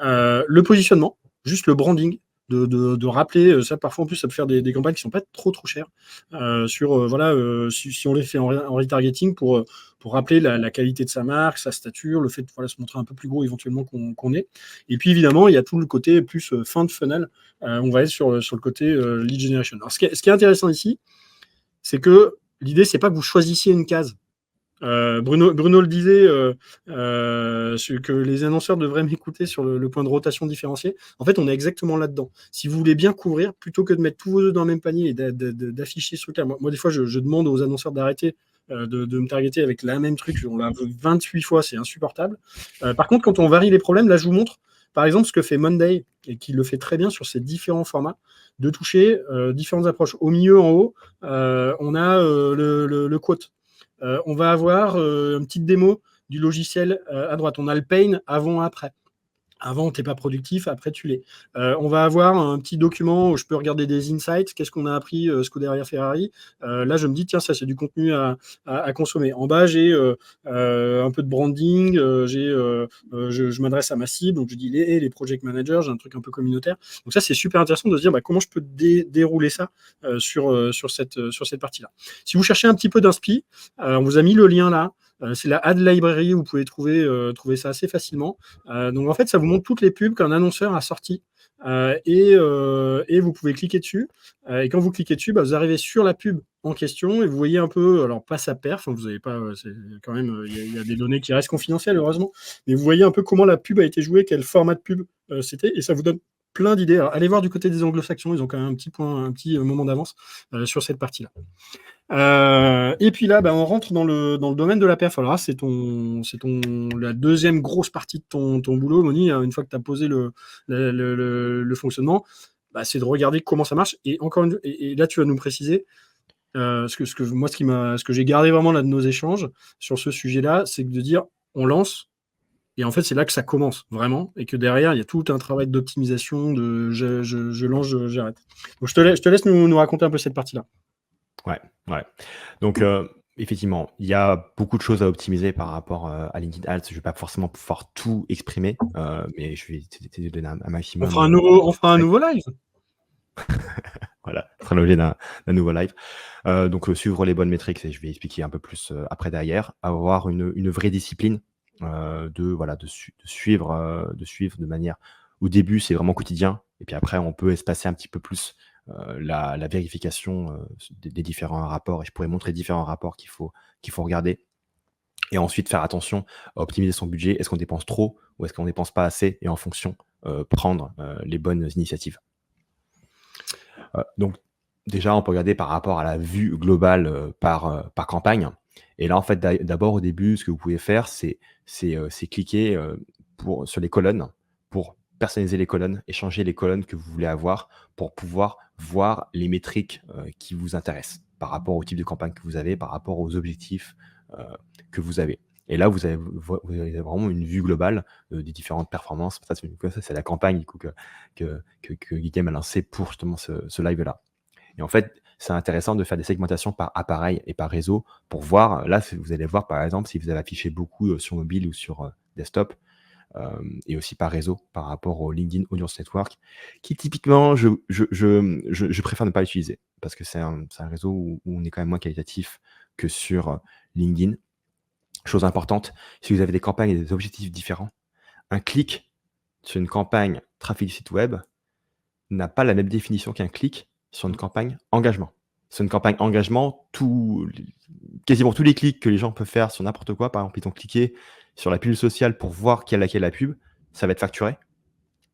[SPEAKER 1] Le positionnement, juste le branding, de rappeler ça. Parfois, en plus, ça peut faire des campagnes qui ne sont pas trop chères. Si on les fait en retargeting pour pour rappeler la qualité de sa marque, sa stature, le fait de se montrer un peu plus gros éventuellement qu'on est. Et puis évidemment, il y a tout le côté plus fin de funnel. On va être sur le côté lead generation. Alors, ce qui est intéressant ici, c'est que l'idée, c'est pas que vous choisissiez une case. Bruno le disait, que les annonceurs devraient m'écouter sur le point de rotation différencié. En fait, on est exactement là-dedans. Si vous voulez bien couvrir, plutôt que de mettre tous vos œufs dans le même panier et d'afficher ce truc-là, moi, des fois, je demande aux annonceurs d'arrêter de me targeter avec la même truc. On l'a 28 fois, c'est insupportable. Par contre, quand on varie les problèmes, là, je vous montre, par exemple, ce que fait Monday, et qui le fait très bien sur ses différents formats, de toucher différentes approches. Au milieu, en haut, on a le quote. On va avoir une petite démo du logiciel à droite. On a le pain avant-après. Avant, tu n'es pas productif, après, tu l'es. On va avoir un petit document où je peux regarder des insights. Qu'est-ce qu'on a appris Scuderia Ferrari. Là, je me dis, tiens, ça, c'est du contenu à consommer. En bas, j'ai un peu de branding. Je m'adresse à ma cible. Donc, je dis les project managers. J'ai un truc un peu communautaire. Donc, ça, c'est super intéressant de se dire comment je peux dérouler ça sur cette partie-là. Si vous cherchez un petit peu d'inspi, on vous a mis le lien là. C'est la Ad Library, vous pouvez trouver ça assez facilement. Donc en fait, ça vous montre toutes les pubs qu'un annonceur a sorties. Et vous pouvez cliquer dessus. Et quand vous cliquez dessus, vous arrivez sur la pub en question et vous voyez un peu, alors pas sa perf, vous n'avez pas, c'est quand même, il y a des données qui restent confidentielles heureusement, mais vous voyez un peu comment la pub a été jouée, quel format de pub c'était, et ça vous donne plein d'idées. Alors, allez voir du côté des anglo-saxons, ils ont quand même un petit moment d'avance sur cette partie-là. Et puis là, on rentre dans le domaine de la perf. Alors là, c'est la deuxième grosse partie de ton boulot, Moni, une fois que tu as posé le fonctionnement, c'est de regarder comment ça marche. Et encore et là, tu vas nous préciser ce que j'ai gardé vraiment là de nos échanges sur ce sujet-là, c'est de dire on lance. Et en fait, c'est là que ça commence vraiment, et que derrière, il y a tout un travail d'optimisation, de je lance, j'arrête. Donc, je te laisse nous raconter un peu cette partie-là.
[SPEAKER 2] Ouais. Donc, effectivement, il y a beaucoup de choses à optimiser par rapport à LinkedIn Ads. Je vais pas forcément pouvoir tout exprimer, mais je vais essayer de donner un maximum.
[SPEAKER 1] On fera un nouveau live.
[SPEAKER 2] Voilà, ça sera l'objet d'un nouveau live. Donc, suivre les bonnes métriques, et je vais expliquer un peu plus après derrière. Avoir une vraie discipline, de suivre de manière. Au début, c'est vraiment quotidien, et puis après, on peut espacer un petit peu plus la vérification des différents rapports, et je pourrais montrer différents rapports qu'il faut regarder. Et ensuite, faire attention à optimiser son budget. Est-ce qu'on dépense trop ou est-ce qu'on dépense pas assez? Et en fonction, prendre les bonnes initiatives. Donc, déjà, on peut regarder par rapport à la vue globale par campagne. Et là, en fait, d'abord, au début, ce que vous pouvez faire, c'est cliquer sur les colonnes pour personnaliser les colonnes et changer les colonnes que vous voulez avoir pour pouvoir voir les métriques qui vous intéressent par rapport au type de campagne que vous avez, par rapport aux objectifs que vous avez. Et là, vous avez vraiment une vue globale des différentes performances. Ça, c'est la campagne du coup, que Guillaume a lancé pour justement ce live-là. Et en fait, c'est intéressant de faire des segmentations par appareil et par réseau pour voir. Là, vous allez voir, par exemple, si vous avez affiché beaucoup sur mobile ou sur desktop, et aussi par réseau, par rapport au LinkedIn Audience Network, qui typiquement, je préfère ne pas l'utiliser parce que c'est un réseau où on est quand même moins qualitatif que sur LinkedIn. Chose importante, si vous avez des campagnes et des objectifs différents, un clic sur une campagne trafic du site web n'a pas la même définition qu'un clic sur une campagne engagement. Sur une campagne engagement, quasiment tous les clics que les gens peuvent faire sur n'importe quoi, par exemple, ils ont cliqué sur la pub sociale pour voir quelle est la pub, ça va être facturé.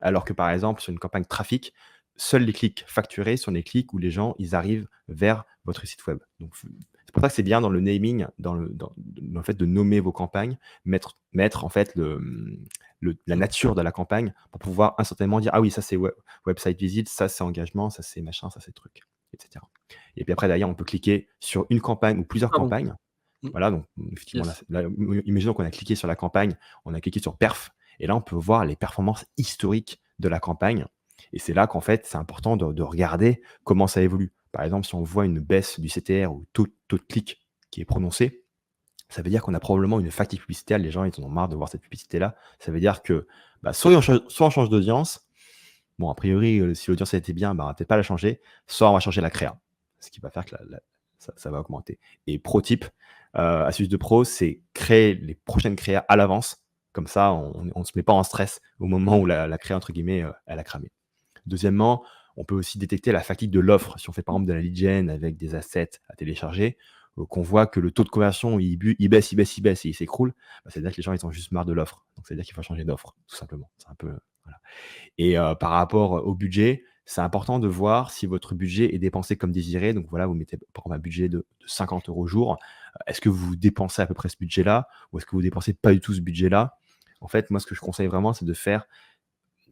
[SPEAKER 2] Alors que par exemple, sur une campagne trafic, seuls les clics facturés sont les clics où les gens ils arrivent vers votre site web. Donc, c'est pour ça que c'est bien dans le naming, dans le fait de nommer vos campagnes, mettre en fait la nature de la campagne pour pouvoir instantanément dire ah oui, ça c'est website visite, ça c'est engagement, ça c'est machin, ça c'est truc, etc. Et puis après derrière on peut cliquer sur une campagne ou plusieurs campagnes. Voilà, donc effectivement, là, imaginons qu'on a cliqué sur la campagne, on a cliqué sur perf, et là on peut voir les performances historiques de la campagne. Et c'est là qu'en fait c'est important de regarder comment ça évolue. Par exemple, si on voit une baisse du CTR ou taux de clic qui est prononcé, ça veut dire qu'on a probablement une fatigue publicitaire. Les gens ils en ont marre de voir cette publicité-là. Ça veut dire que soit on change d'audience. Bon, a priori, si l'audience a été bien, on va peut-être pas la changer. Soit on va changer la créa. Ce qui va faire que ça va augmenter. Et pro tip, astuce de pro, c'est créer les prochaines créas à l'avance. Comme ça, on ne se met pas en stress au moment où la créa, entre guillemets, elle a cramé. Deuxièmement, on peut aussi détecter la fatigue de l'offre. Si on fait par exemple de la lead gen avec des assets à télécharger, qu'on voit que le taux de conversion il baisse et il s'écroule, c'est-à-dire que les gens ils ont juste marre de l'offre. Donc c'est-à-dire qu'il faut changer d'offre, tout simplement. C'est un peu voilà. Et par rapport au budget, c'est important de voir si votre budget est dépensé comme désiré. Donc voilà, vous mettez par exemple un budget de 50 € au jour. Est-ce que vous dépensez à peu près ce budget-là ou est-ce que vous dépensez pas du tout ce budget-là? En fait, moi, ce que je conseille vraiment, c'est de faire,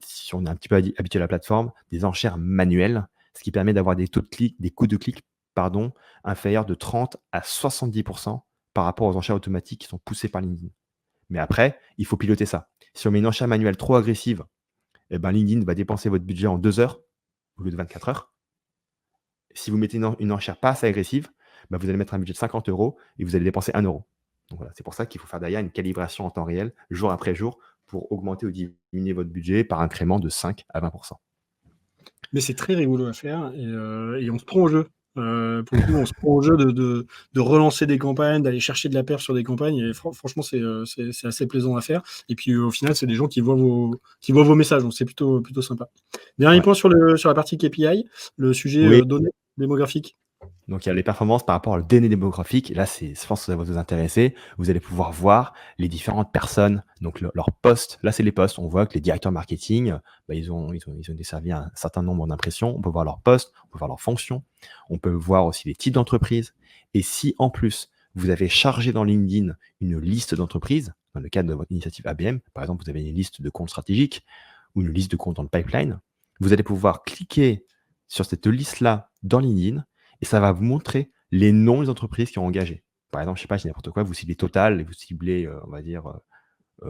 [SPEAKER 2] si on est un petit peu habitué à la plateforme, des enchères manuelles, ce qui permet d'avoir des taux de clic, des coûts de clic, pardon, inférieurs de 30 à 70% par rapport aux enchères automatiques qui sont poussées par LinkedIn. Mais après, il faut piloter ça. Si on met une enchère manuelle trop agressive, eh ben LinkedIn va dépenser votre budget en 2 heures au lieu de 24 heures. Si vous mettez une enchère pas assez agressive, vous allez mettre un budget de 50 € et vous allez dépenser 1 €. Donc voilà, c'est pour ça qu'il faut faire derrière une calibration en temps réel, jour après jour, pour augmenter ou diminuer votre budget par incrément de 5 à 20%.
[SPEAKER 1] Mais c'est très rigolo à faire et on se prend au jeu. Pour le coup, on se prend au jeu de relancer des campagnes, d'aller chercher de la perf sur des campagnes et franchement, c'est assez plaisant à faire. Et puis, au final, c'est des gens qui voient vos messages, donc c'est plutôt sympa. Dernier
[SPEAKER 2] Ouais.
[SPEAKER 1] point sur la partie KPI, le sujet
[SPEAKER 2] Oui.
[SPEAKER 1] données démographiques.
[SPEAKER 2] Donc il y a les performances par rapport aux données démographiques. Et là, je pense que ça va vous intéresser. Vous allez pouvoir voir les différentes personnes, donc leurs postes. Là, c'est les postes. On voit que les directeurs marketing, ils ont desservi un certain nombre d'impressions. On peut voir leurs postes, on peut voir leurs fonctions. On peut voir aussi les types d'entreprises. Et si en plus, vous avez chargé dans LinkedIn une liste d'entreprises, dans le cadre de votre initiative ABM, par exemple, vous avez une liste de comptes stratégiques ou une liste de comptes dans le pipeline, vous allez pouvoir cliquer sur cette liste-là dans LinkedIn et ça va vous montrer les noms des entreprises qui ont engagé. Par exemple, je sais pas, je dis n'importe quoi, vous ciblez Total et vous ciblez, on va dire,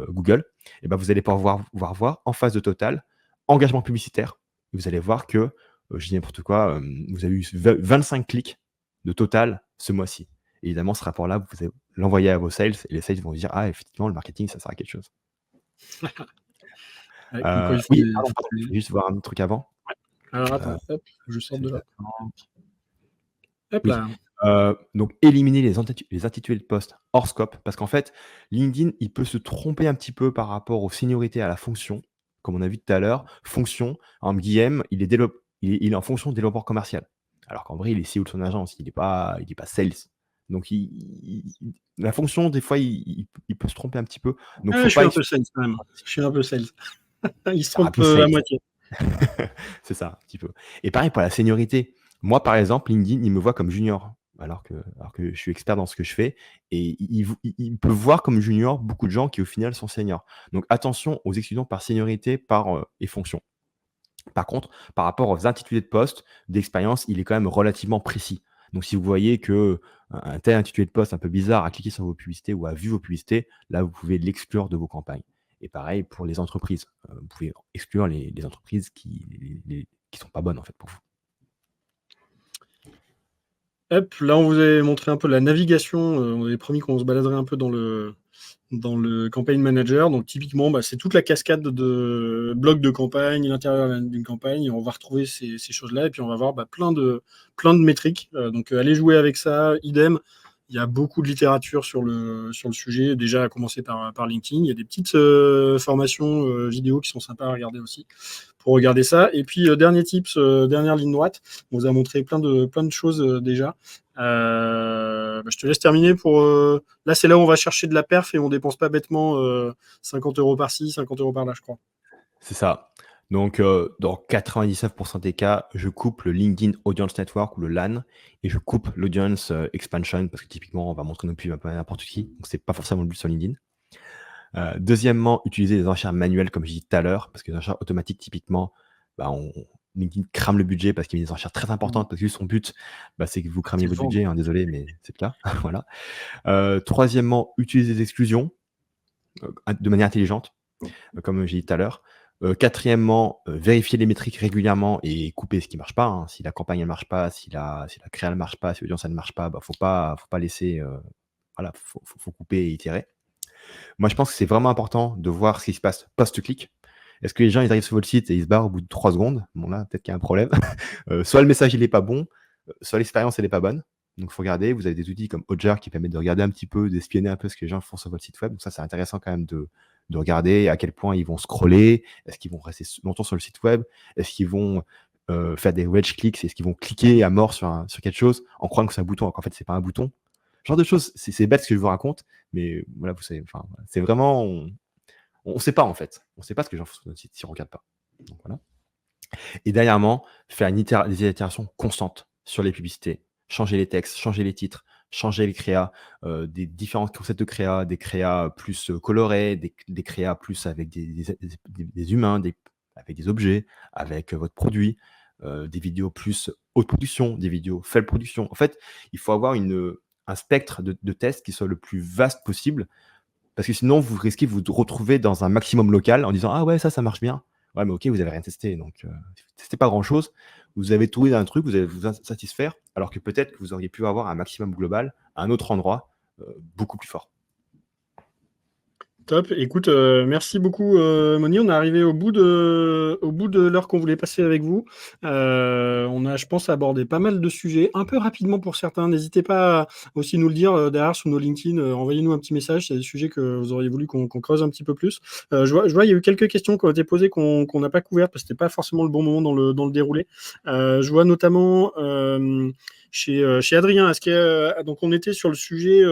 [SPEAKER 2] Google, et vous allez pouvoir voir en face de Total, engagement publicitaire. Et vous allez voir que, je dis n'importe quoi, vous avez eu 25 clics de Total ce mois-ci. Et évidemment, ce rapport-là, vous allez l'envoyer à vos sales et les sales vont dire: «Ah effectivement, le marketing, ça sert à quelque chose».
[SPEAKER 1] Ouais, comme quoi
[SPEAKER 2] Oui, pardon, je voulais juste voir un autre truc avant.
[SPEAKER 1] Alors
[SPEAKER 2] Heu,
[SPEAKER 1] attends, hop, je sors de là.
[SPEAKER 2] exactement.
[SPEAKER 1] Hop
[SPEAKER 2] Oui,
[SPEAKER 1] là.
[SPEAKER 2] donc éliminer les intitulés de poste hors scope parce qu'en fait, LinkedIn, il peut se tromper un petit peu par rapport aux seniorités, à la fonction, comme on a vu tout à l'heure. Fonction, en Guillaume, il est en fonction de développeur commercial. Alors qu'en vrai, il est CEO de son agence, il est pas sales. Donc la fonction, des fois, il peut se tromper un petit peu. Donc
[SPEAKER 1] Ah,
[SPEAKER 2] faut
[SPEAKER 1] je suis
[SPEAKER 2] pas
[SPEAKER 1] un peu sales quand même. Je suis un peu sales. Il se
[SPEAKER 2] un
[SPEAKER 1] trompe
[SPEAKER 2] peu
[SPEAKER 1] à
[SPEAKER 2] sales.
[SPEAKER 1] moitié.
[SPEAKER 2] C'est ça, un petit peu. Et pareil pour la seniorité. Moi, par exemple, LinkedIn, il me voit comme junior, alors que je suis expert dans ce que je fais et il peut voir comme junior beaucoup de gens qui, au final, sont seniors. Donc attention aux exclusions par seniorité, et fonction. Par contre, par rapport aux intitulés de poste, d'expérience, il est quand même relativement précis. Donc si vous voyez que un tel intitulé de poste un peu bizarre a cliqué sur vos publicités ou a vu vos publicités, là, vous pouvez l'exclure de vos campagnes. Et pareil pour les entreprises. Vous pouvez exclure les entreprises qui sont pas bonnes en fait pour vous.
[SPEAKER 1] Hop, là, on vous avait montré un peu la navigation. On avait promis qu'on se baladerait un peu dans le campaign manager. Donc, typiquement, c'est toute la cascade de blocs de campagne, l'intérieur d'une campagne. On va retrouver ces choses-là et puis on va voir plein de métriques. Donc, allez jouer avec ça. Idem. Il y a beaucoup de littérature sur le sujet, déjà à commencer par LinkedIn. Il y a des petites formations vidéo qui sont sympas à regarder aussi pour regarder ça. Et puis, dernier tips, dernière ligne droite, on vous a montré plein de choses déjà. Je te laisse terminer pour. Là, c'est là où on va chercher de la perf et on dépense pas bêtement 50 € par-ci, 50 € par-là, je crois.
[SPEAKER 2] C'est ça. Donc, dans 99% des cas, je coupe le LinkedIn Audience Network ou le LAN et je coupe l'Audience Expansion parce que typiquement, on va montrer nos pubs un peu à n'importe qui. Donc, c'est pas forcément le but sur LinkedIn. Deuxièmement, utiliser des enchères manuelles, comme j'ai dit tout à l'heure, parce que les enchères automatiques, typiquement, LinkedIn crame le budget parce qu'il y a des enchères très importantes, parce que son but, c'est que vous cramiez
[SPEAKER 1] C'est
[SPEAKER 2] votre
[SPEAKER 1] vendre.
[SPEAKER 2] budget, hein, désolé, mais c'est le cas. Voilà. Troisièmement, utiliser des exclusions de manière intelligente, comme j'ai dit tout à l'heure. Quatrièmement, vérifier les métriques régulièrement et couper ce qui marche pas, hein. Si la campagne ne marche pas, si la créa ne marche pas, si l'audience elle ne marche pas, faut pas laisser, voilà, faut couper et itérer. Moi, je pense que c'est vraiment important de voir ce qui se passe post-clic. Est-ce que les gens ils arrivent sur votre site et ils se barrent au bout de 3 secondes? Bon là, peut-être qu'il y a un problème. Soit le message il est pas bon, soit l'expérience elle est pas bonne. Donc, il faut regarder. Vous avez des outils comme Hotjar qui permettent de regarder un petit peu, d'espionner un peu ce que les gens font sur votre site web. Donc, ça, c'est intéressant quand même de regarder à quel point ils vont scroller. Est-ce qu'ils vont rester longtemps sur le site web? Est-ce qu'ils vont faire des wedge clicks? Est-ce qu'ils vont cliquer à mort sur quelque chose en croyant que c'est un bouton, alors qu'en fait, c'est pas un bouton? Ce genre de choses, c'est bête ce que je vous raconte, mais voilà, vous savez, enfin, c'est vraiment, on sait pas en fait. On sait pas ce que les gens font sur notre site si on regarde pas. Donc, voilà. Et dernièrement, faire des itérations constantes sur les publicités, changer les textes, changer les titres, changer les créas, des différents concepts de créa, des créas plus colorés, des créas plus avec des humains, avec des objets, avec votre produit, des vidéos plus haute production, des vidéos faible production. En fait, il faut avoir un spectre de tests qui soit le plus vaste possible, parce que sinon, vous risquez de vous retrouver dans un maximum local en disant: «Ah ouais, ça marche bien». Ouais, mais OK, vous avez rien testé, donc testez pas grand-chose. Vous avez trouvé un truc, vous allez vous satisfaire, alors que peut-être que vous auriez pu avoir un maximum global à un autre endroit, beaucoup plus fort.
[SPEAKER 1] Top. Écoute, merci beaucoup, Moni. On est arrivé au bout de l'heure qu'on voulait passer avec vous. On a, je pense, abordé pas mal de sujets, un peu rapidement pour certains. N'hésitez pas à aussi nous le dire derrière sur nos LinkedIn. Envoyez-nous un petit message. C'est des sujets que vous auriez voulu qu'on creuse un petit peu plus. Je vois, il y a eu quelques questions qui ont été posées qu'on n'a pas couvertes parce que c'était pas forcément le bon moment dans le déroulé. Je vois notamment chez Adrien. Donc on était sur le sujet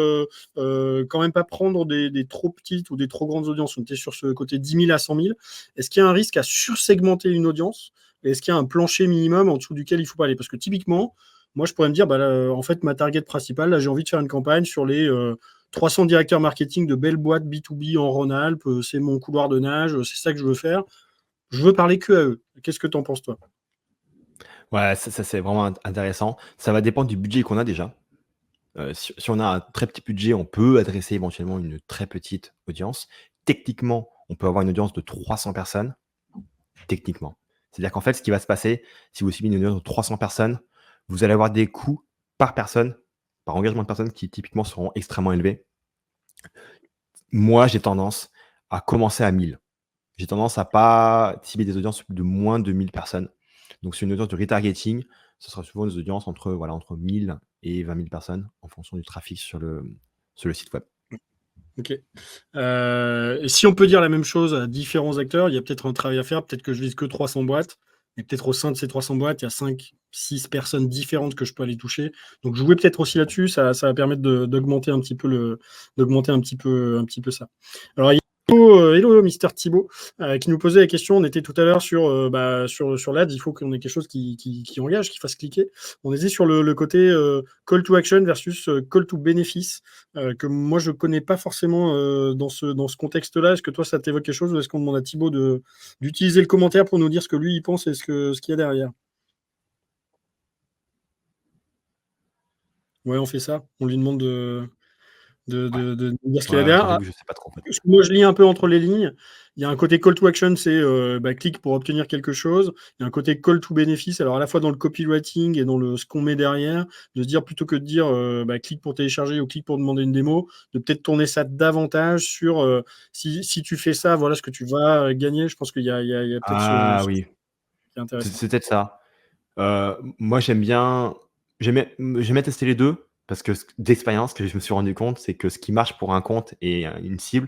[SPEAKER 1] quand même pas prendre des trop petites ou des trop grandes audiences. On était sur ce côté 10 000 à 100 000. Est-ce qu'il y a un risque à sursegmenter une audience? Et est-ce qu'il y a un plancher minimum en dessous duquel il ne faut pas aller? Parce que typiquement, moi, je pourrais me dire, bah, là, en fait, ma target principale, là, j'ai envie de faire une campagne sur les 300 directeurs marketing de belles boîtes B2B en Rhône-Alpes. C'est mon couloir de nage, c'est ça que je veux faire. Je veux parler que à eux. Qu'est-ce que tu en penses, toi?
[SPEAKER 2] Ouais, ça c'est vraiment intéressant. Ça va dépendre du budget qu'on a déjà. Si on a un très petit budget, on peut adresser éventuellement une très petite audience. Techniquement, on peut avoir une audience de 300 personnes, techniquement. C'est-à-dire qu'en fait, ce qui va se passer, si vous ciblez une audience de 300 personnes, vous allez avoir des coûts par personne, par engagement de personnes qui typiquement seront extrêmement élevés. Moi, j'ai tendance à commencer à 1000. J'ai tendance à pas cibler des audiences de moins de 1000 personnes. Donc, c'est une audience de retargeting. Ce sera souvent des audiences entre 1000 et 20 000 personnes en fonction du trafic sur le site web.
[SPEAKER 1] Ok. Et si on peut dire la même chose à différents acteurs, il y a peut-être un travail à faire. Peut-être que je vise que 300 boîtes. Et peut-être au sein de ces 300 boîtes, il y a 5, 6 personnes différentes que je peux aller toucher. Donc jouer peut-être aussi là-dessus, ça va permettre d'augmenter un petit peu un petit peu ça. Alors il y a hello Mister Thibault qui nous posait la question. On était tout à l'heure sur l'ad. Il faut qu'on ait quelque chose qui engage, qui fasse cliquer. On était sur le côté call to action versus call to bénéfice que moi je connais pas forcément dans ce contexte-là. Est-ce que toi ça t'évoque quelque chose ou est-ce qu'on demande à Thibault d'utiliser le commentaire pour nous dire ce que lui il pense et ce qu'il y a derrière? Ouais, on fait ça. On lui demande
[SPEAKER 2] Ouais.
[SPEAKER 1] de dire ce qu'il y a
[SPEAKER 2] Ouais,
[SPEAKER 1] derrière.
[SPEAKER 2] j'avoue que je sais pas trop en fait.
[SPEAKER 1] Parce que moi, je lis un peu entre les lignes. Il y a un côté call to action, c'est clique pour obtenir quelque chose. Il y a un côté call to bénéfice, alors à la fois dans le copywriting et dans ce qu'on met derrière, de se dire plutôt que de dire clique pour télécharger ou clique pour demander une démo, de peut-être tourner ça davantage sur si tu fais ça, voilà ce que tu vas gagner. Je pense qu'il y a peut-être
[SPEAKER 2] Ah
[SPEAKER 1] ce
[SPEAKER 2] oui,
[SPEAKER 1] qui est intéressant.
[SPEAKER 2] c'est peut-être ça. Moi, j'aime bien tester les 2 parce que d'expérience, ce que je me suis rendu compte, c'est que ce qui marche pour un compte et une cible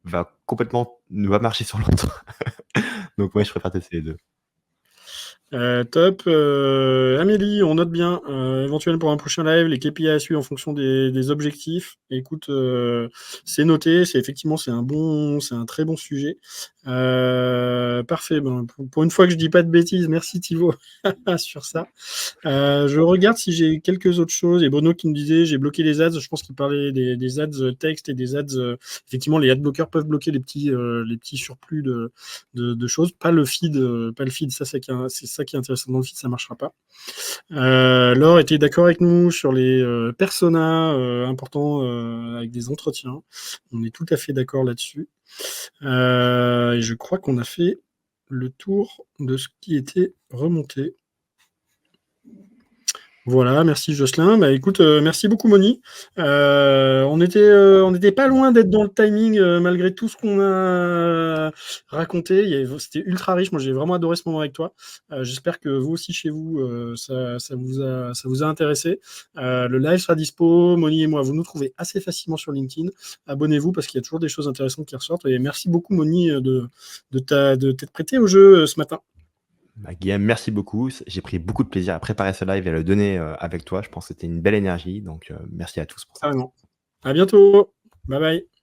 [SPEAKER 2] ne va marcher sur l'autre. Donc ouais, je préfère tester les 2.
[SPEAKER 1] Top. Amélie, on note bien. Éventuellement pour un prochain live, les KPI à suivre en fonction des objectifs. Écoute, c'est noté. C'est un très bon sujet. Parfait. Ben, pour une fois que je dis pas de bêtises, merci Thibaut sur ça. Je regarde si j'ai quelques autres choses. Et Bruno qui me disait, j'ai bloqué les ads. Je pense qu'il parlait des ads texte et des ads. Effectivement, les adblockers peuvent bloquer les petits surplus de choses. Pas le feed. Pas le feed. C'est ça qui est intéressant dans le feed. Ça marchera pas. Laure était d'accord avec nous sur les personas importants avec des entretiens. On est tout à fait d'accord là-dessus. Et je crois qu'on a fait le tour de ce qui était remonté. Voilà, merci Jocelyn. Bah écoute, merci beaucoup Moni. On était pas loin d'être dans le timing malgré tout ce qu'on a raconté. C'était ultra riche. Moi, j'ai vraiment adoré ce moment avec toi. J'espère que vous aussi chez vous, ça vous a intéressé. Le live sera dispo. Moni et moi, vous nous trouvez assez facilement sur LinkedIn. Abonnez-vous parce qu'il y a toujours des choses intéressantes qui ressortent. Et merci beaucoup Moni de t'être prêté au jeu ce matin.
[SPEAKER 2] Bah, Guillaume, merci beaucoup. J'ai pris beaucoup de plaisir à préparer ce live et à le donner avec toi. Je pense que c'était une belle énergie. Donc, merci à tous pour ça.
[SPEAKER 1] Carrément. À bientôt. Bye bye.